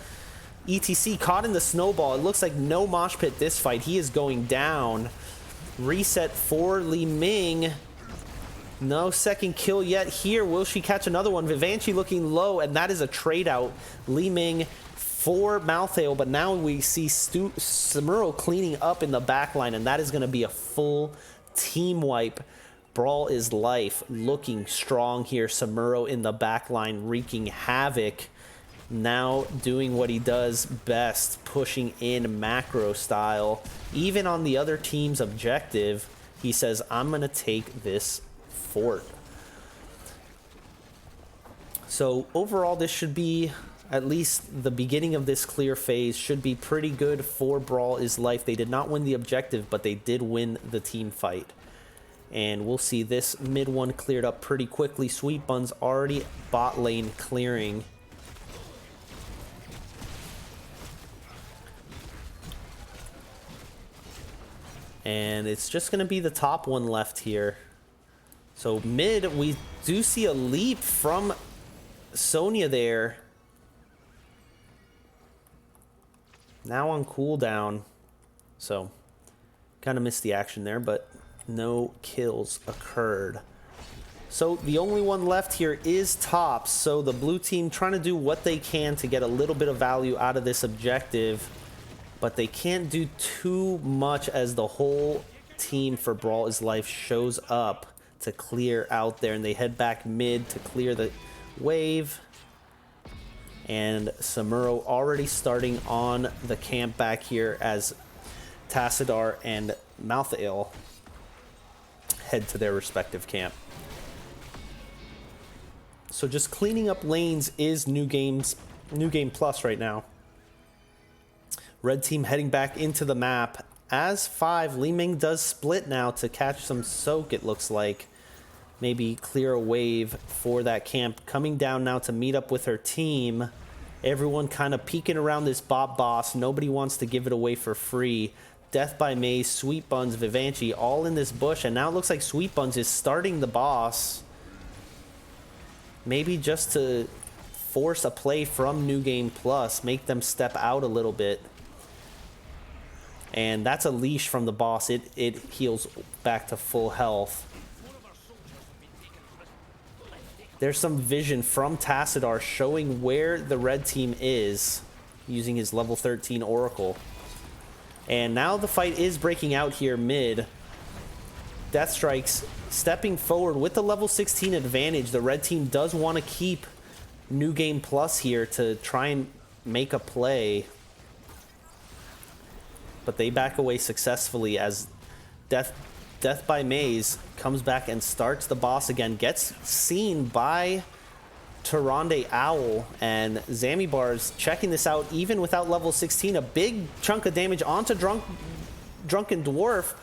Speaker 1: ETC. Caught in the snowball. It looks like no mosh pit this fight. He is going down. Reset for Li Ming. No second kill yet here. Will she catch another one? Vivanchi looking low, and that is a trade out. Li Ming for Malthael, but now we see Samuro cleaning up in the back line, and that is going to be a full team wipe. Brawl is Life looking strong here. Samuro in the back line wreaking havoc. Now doing what he does best, pushing in macro style. Even on the other team's objective, he says, I'm going to take this fort. So overall, this should be, at least the beginning of this clear phase, should be pretty good for Brawl is Life. They did not win the objective, but they did win the team fight. And we'll see this mid one cleared up pretty quickly. Sweet Bun's already bot lane clearing. And it's just going to be the top one left here. So mid, we do see a leap from Sonya there. Now on cooldown. So kind of missed the action there, but no kills occurred. So the only one left here is top. So the blue team trying to do what they can to get a little bit of value out of this objective, but they can't do too much as the whole team for Brawl is Life shows up to clear out there, and they head back mid to clear the wave. And Samuro already starting on the camp back here as Tassadar and Malthael head to their respective camp. So just cleaning up lanes is new game plus right now. Red team heading back into the map. As 5, Li Ming does split now to catch some soak, it looks like. Maybe clear a wave for that camp. Coming down now to meet up with her team. Everyone kind of peeking around this bot boss. Nobody wants to give it away for free. Death by Maze, Sweet Buns, Vivanchi all in this bush. And now it looks like Sweet Buns is starting the boss. Maybe just to force a play from New Game Plus. Make them step out a little bit. And that's a leash from the boss. It heals back to full health. There's some vision from Tassadar showing where the red team is using his level 13 Oracle. And now the fight is breaking out here mid. Deathstrike's stepping forward with the level 16 advantage. The red team does want to keep New Game Plus here to try and make a play. But they back away successfully as Death by Maze comes back and starts the boss again. Gets seen by Tyrande Owl, and Zamibar's checking this out even without level 16. A big chunk of damage onto Drunken Dwarf.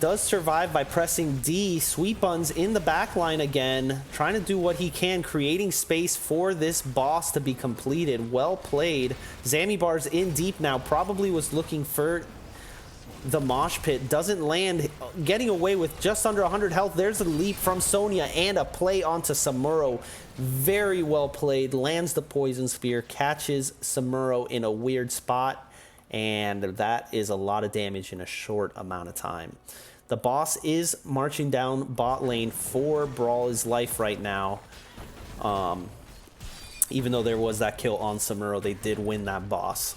Speaker 1: Does survive by pressing D. Sweet Buns in the back line again, trying to do what he can, creating space for this boss to be completed. Well played. Zamibar's in deep now, probably was looking for the mosh pit, doesn't land, getting away with just under 100 health. There's a leap from Sonya and a play onto Samuro. Very well played, lands the poison spear, catches Samuro in a weird spot, and that is a lot of damage in a short amount of time. The boss is marching down bot lane for Brawl is Life right now. Even though there was that kill on Samuro, they did win that boss.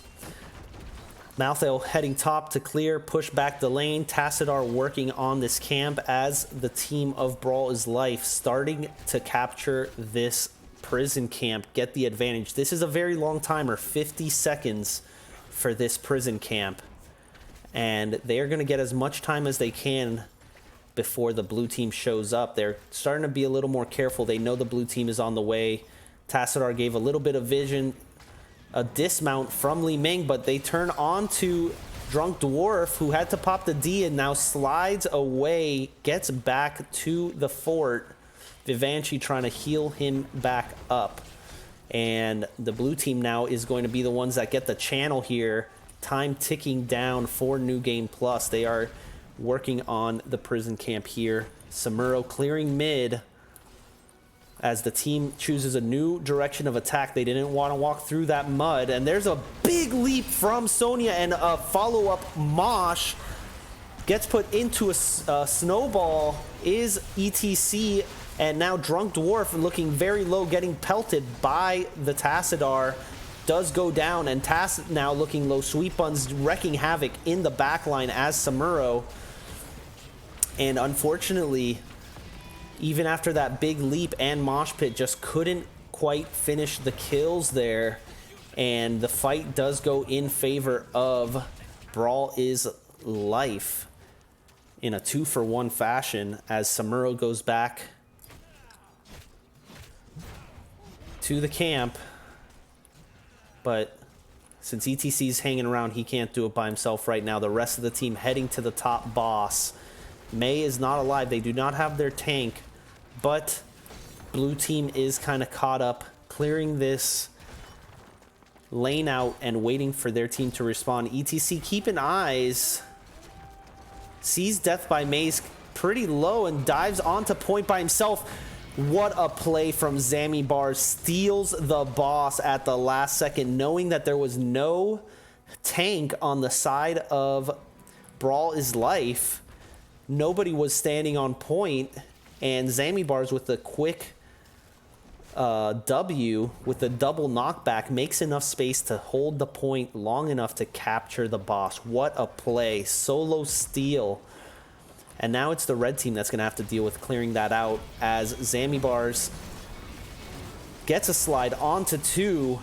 Speaker 1: Malthael heading top to clear, push back the lane. Tassadar working on this camp as the team of Brawl is Life starting to capture this prison camp, get the advantage. This is a very long timer, 50 seconds for this prison camp. And they are going to get as much time as they can before the blue team shows up. They're starting to be a little more careful. They know the blue team is on the way. Tassadar gave a little bit of vision. A dismount from Li Ming, but they turn on to Drunk Dwarf, who had to pop the D and now slides away, gets back to the fort. Vivanchi trying to heal him back up. And the blue team now is going to be the ones that get the channel here. Time ticking down for New Game Plus. They are working on the prison camp here. Samuro clearing mid as the team chooses a new direction of attack. They didn't want to walk through that mud. And there's a big leap from Sonya, and a follow-up mosh gets put into a snowball is ETC. And now Drunk Dwarf looking very low, getting pelted by the Tassadar. Does go down, and Tass now looking low. Sweet Buns wrecking havoc in the backline as Samuro. And unfortunately, even after that big leap and mosh pit, just couldn't quite finish the kills there. And the fight does go in favor of Brawl is Life in a 2-for-1 fashion as Samuro goes back to the camp. But since ETC's hanging around, he can't do it by himself right now. The rest of the team heading to the top boss. Mei is not alive. They do not have their tank, but blue team is kind of caught up, clearing this lane out and waiting for their team to respawn. ETC keeping eyes, sees death by Mei's pretty low and dives onto point by himself. What a play from Zamibar. Steals the boss at the last second, knowing that there was no tank on the side of Brawl is Life. Nobody was standing on point, and Zamibar's with the quick W with the double knockback makes enough space to hold the point long enough to capture the boss. What a play. Solo steal. And now it's the red team that's going to have to deal with clearing that out as Zamibars gets a slide onto 2.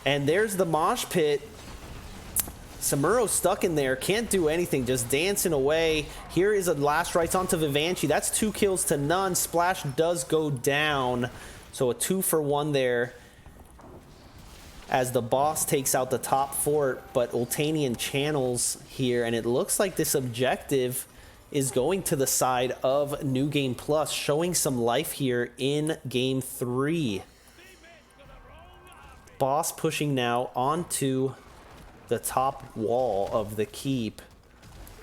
Speaker 1: And there's the mosh pit. Samuro stuck in there, can't do anything, just dancing away. Here is a last rites onto Vivanchi. That's 2 kills to none. Splash does go down. So a 2-for-1 there as the boss takes out the top fort. But Ultanian channels here, and it looks like this objective is going to the side of New Game Plus, showing some life here in Game 3. Boss pushing now onto the top wall of the keep.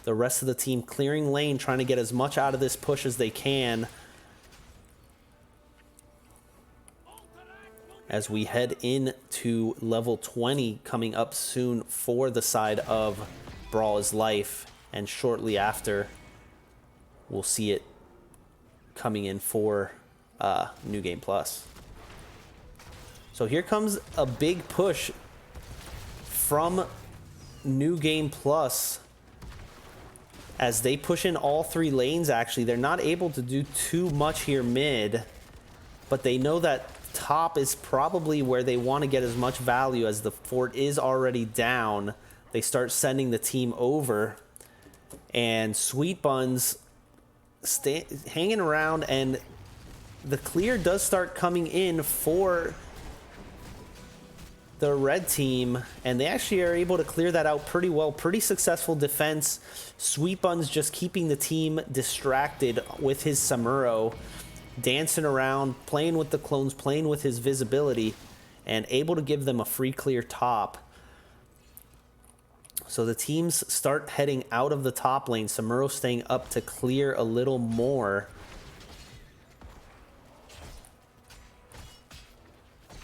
Speaker 1: The rest of the team clearing lane, trying to get as much out of this push as they can. As we head into level 20 coming up soon for the side of Brawl is Life, and shortly after we'll see it coming in for New Game Plus. So here comes a big push from New Game Plus as they push in all 3 lanes. Actually, they're not able to do too much here mid, but they know that top is probably where they want to get as much value. As the fort is already down, they start sending the team over, and Sweet Buns hanging around, and the clear does start coming in for the red team, and they actually are able to clear that out pretty well. Pretty successful defense. Sweet Buns just keeping the team distracted with his Samuro, dancing around, playing with the clones, playing with his visibility, and able to give them a free clear top. So the teams start heading out of the top lane. Samuro staying up to clear a little more.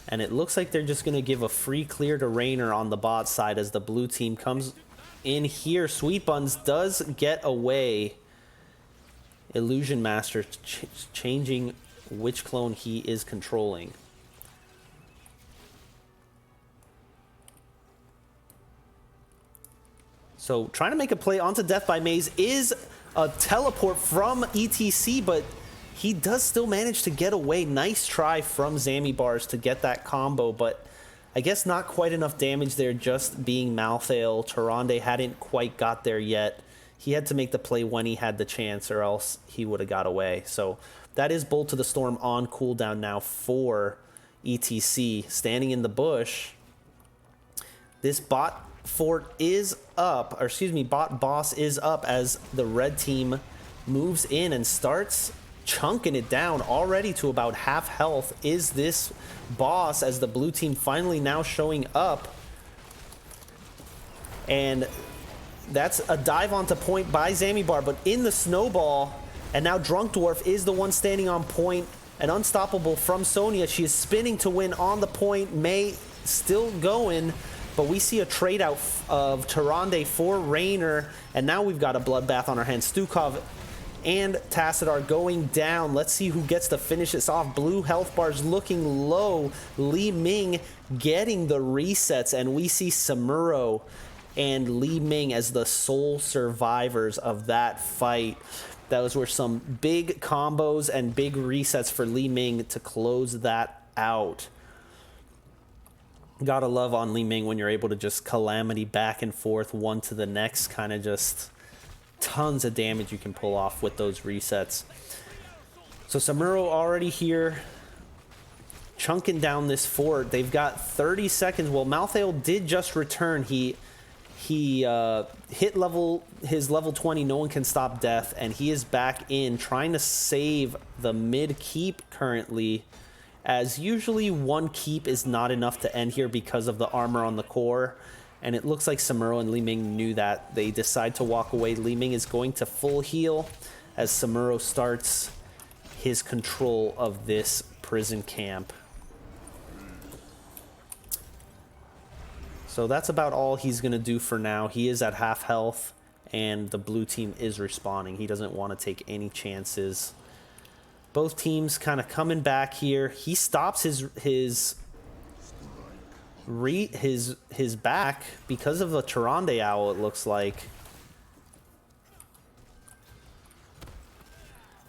Speaker 1: And it looks like they're just going to give a free clear to Raynor on the bot side as the blue team comes in here. Sweet Buns does get away. Illusion Master changing which clone he is controlling. So trying to make a play onto Death by Maze is a teleport from ETC, but he does still manage to get away. Nice try from Zamibars to get that combo, but I guess not quite enough damage there, just being Malthael. Tyrande hadn't quite got there yet. He had to make the play when he had the chance, or else he would have got away. So that is Bolt to the Storm on cooldown now for ETC. Standing in the bush. This bot fort is up, or excuse me, bot boss is up as the red team moves in and starts chunking it down. Already to about half health is this boss as the blue team finally now showing up. And that's a dive onto point by Zamibar, but in the snowball, and now Drunk Dwarf is the one standing on point. An unstoppable from Sonya. She is spinning to win on the point. Mei still going, but we see a trade out of Tyrande for Raynor, and now we've got a bloodbath on our hands. Stukov and Tassadar going down. Let's see who gets to finish this off. Blue health bars looking low. Li Ming getting the resets, and we see Samuro and Li Ming as the sole survivors of that fight. Those were some big combos and big resets for Li Ming to close that out. Gotta love on Li Ming when you're able to just calamity back and forth, one to the next, kind of just tons of damage you can pull off with those resets. So Samuro already here chunking down this fort. They've got 30 seconds. Well, Malthael did just return. He hit his level 20, no one can stop death, and he is back in trying to save the mid keep currently, as usually one keep is not enough to end here because of the armor on the core, and it looks like Samuro and Li Ming knew that. They decide to walk away. Li Ming is going to full heal as Samuro starts his control of this prison camp. So that's about all he's going to do for now. He is at half health, and the blue team is respawning. He doesn't want to take any chances. Both teams kind of coming back here. He stops his back because of the Tyrande owl, it looks like.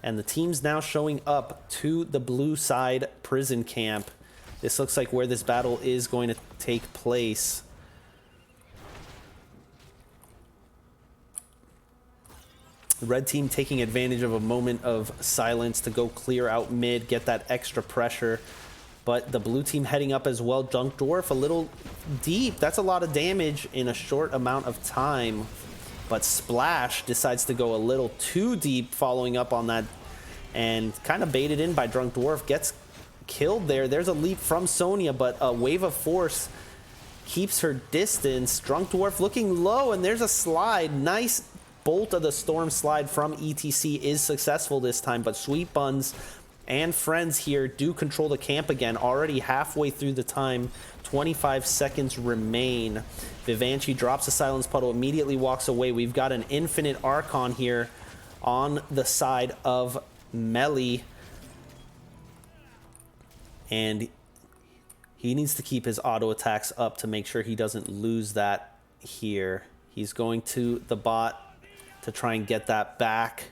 Speaker 1: And the team's now showing up to the blue side prison camp. This looks like where this battle is going to take place. The red team taking advantage of a moment of silence to go clear out mid, get that extra pressure. But the blue team heading up as well. Junk Dwarf a little deep. That's a lot of damage in a short amount of time. But Splash decides to go a little too deep following up on that, and kind of baited in by Drunk Dwarf. Gets killed there. There's a leap from Sonya, but a wave of force keeps her distance. Drunk Dwarf looking low, and there's a slide. Nice Bolt of the Storm slide from ETC is successful this time, but Sweet Buns and friends here do control the camp again. Already halfway through the time, 25 seconds remain. Vivanchi drops a silence puddle, immediately walks away. We've got an infinite Archon here on the side of Melly, and he needs to keep his auto attacks up to make sure he doesn't lose that here. He's going to the bot to try and get that back.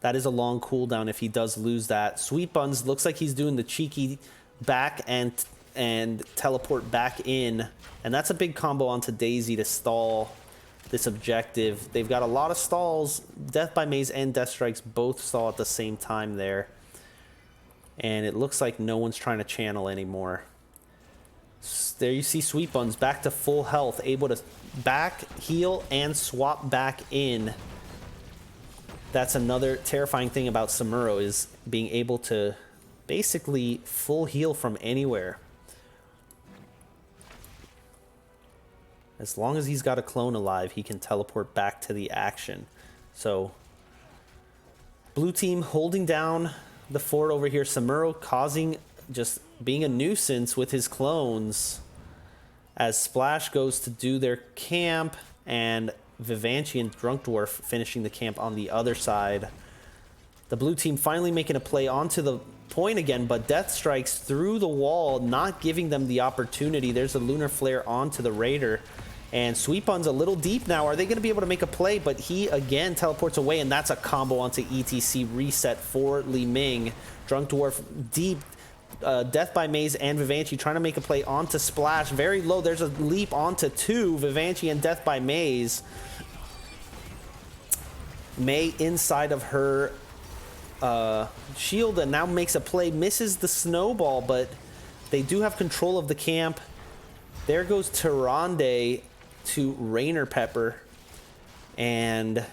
Speaker 1: That is a long cooldown if he does lose that. Sweet Buns looks like he's doing the cheeky back and teleport back in, and that's a big combo onto Daisy to stall this objective. They've got a lot of stalls. Death by Maze and Death Strikes both stall at the same time there, and it looks like no one's trying to channel anymore. There you see Sweet Buns back to full health, able to back heal and swap back in. That's another terrifying thing about Samuro, is being able to basically full heal from anywhere. As long as he's got a clone alive, he can teleport back to the action. So, blue team holding down the fort over here. Samuro causing, just being a nuisance with his clones as Splash goes to do their camp, and Vivanchi and Drunk Dwarf finishing the camp on the other side. The blue team finally making a play onto the point again, but Death Strikes through the wall, not giving them the opportunity. There's a Lunar Flare onto the Raider, and Sweet Bun's a little deep now. Are they going to be able to make a play? But he again teleports away, and that's a combo onto ETC reset for Li Ming. Drunk Dwarf deep. Death by Maze and Vivanchi trying to make a play onto Splash. Very low. There's a leap onto two. Vivanchi and Death by Maze. May inside of her shield, and now makes a play. Misses the snowball, but they do have control of the camp. There goes Tyrande to Rainer Pepper, and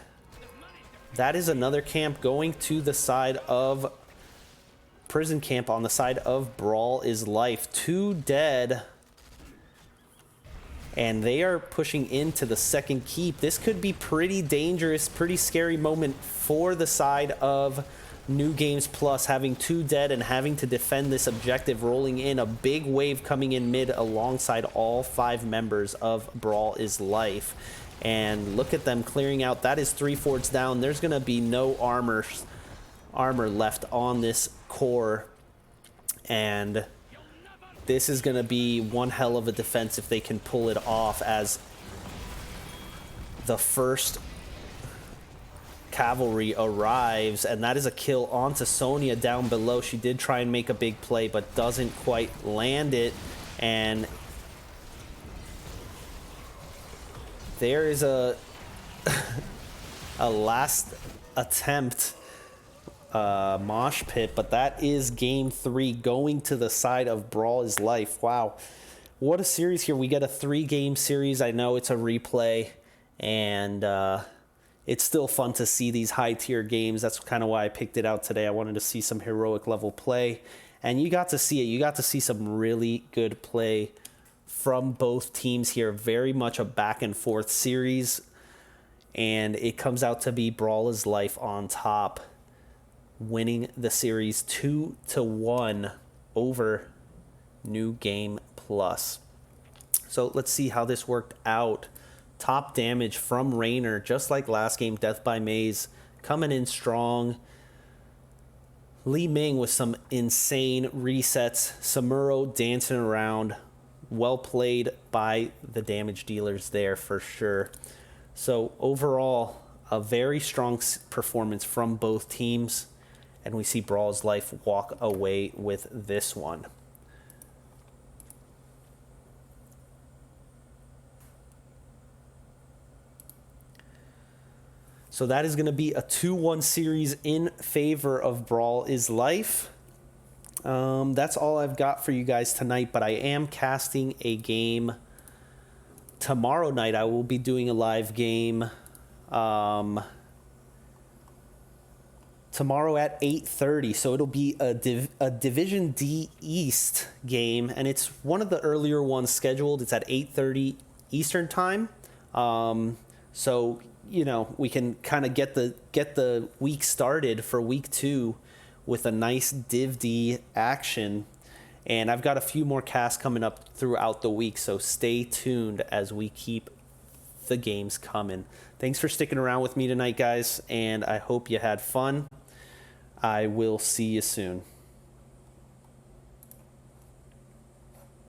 Speaker 1: that is another camp going to the side of prison camp. On the side of Brawl is Life. 2 dead, and they are pushing into the second keep. This could be pretty dangerous, pretty scary moment for the side of New Games Plus, having 2 dead and having to defend this objective, rolling in a big wave coming in mid alongside all 5 members of Brawl is Life. And look at them clearing out. That is 3 forts down. There's going to be no armor left on this core, and this is going to be one hell of a defense if they can pull it off, as the first cavalry arrives, and that is a kill onto Sonya down below. She did try and make a big play, but doesn't quite land it, and there is a a last attempt mosh pit, but that is game 3 going to the side of Brawl is Life. Wow, what a series here. We get a 3-game series. I know it's a replay, and it's still fun to see these high-tier games. That's kind of why I picked it out today. I wanted to see some heroic level play, and you got to see it. You got to see some really good play from both teams here. Very much a back-and-forth series, and it comes out to be Brawl is Life on top, winning the series 2-1 over New Game Plus. So let's see how this worked out. Top damage from Rainer, just like last game. Death by Maze coming in strong. Li Ming with some insane resets. Samuro dancing around. Well played by the damage dealers there for sure. So overall, a very strong performance from both teams. And we see Brawl is Life walk away with this one. So that is going to be a 2-1 series in favor of Brawl is Life. That's all I've got for you guys tonight, but I am casting a game tomorrow night. I will be doing a live game tomorrow at 8:30, so it'll be a Division D East game, and it's one of the earlier ones scheduled. It's at 8:30 Eastern time, so you know we can kind of get the week started for week 2 with a nice Div D action. And I've got a few more casts coming up throughout the week, so stay tuned as we keep the games coming. Thanks for sticking around with me tonight, guys, and I hope you had fun. I will see you soon.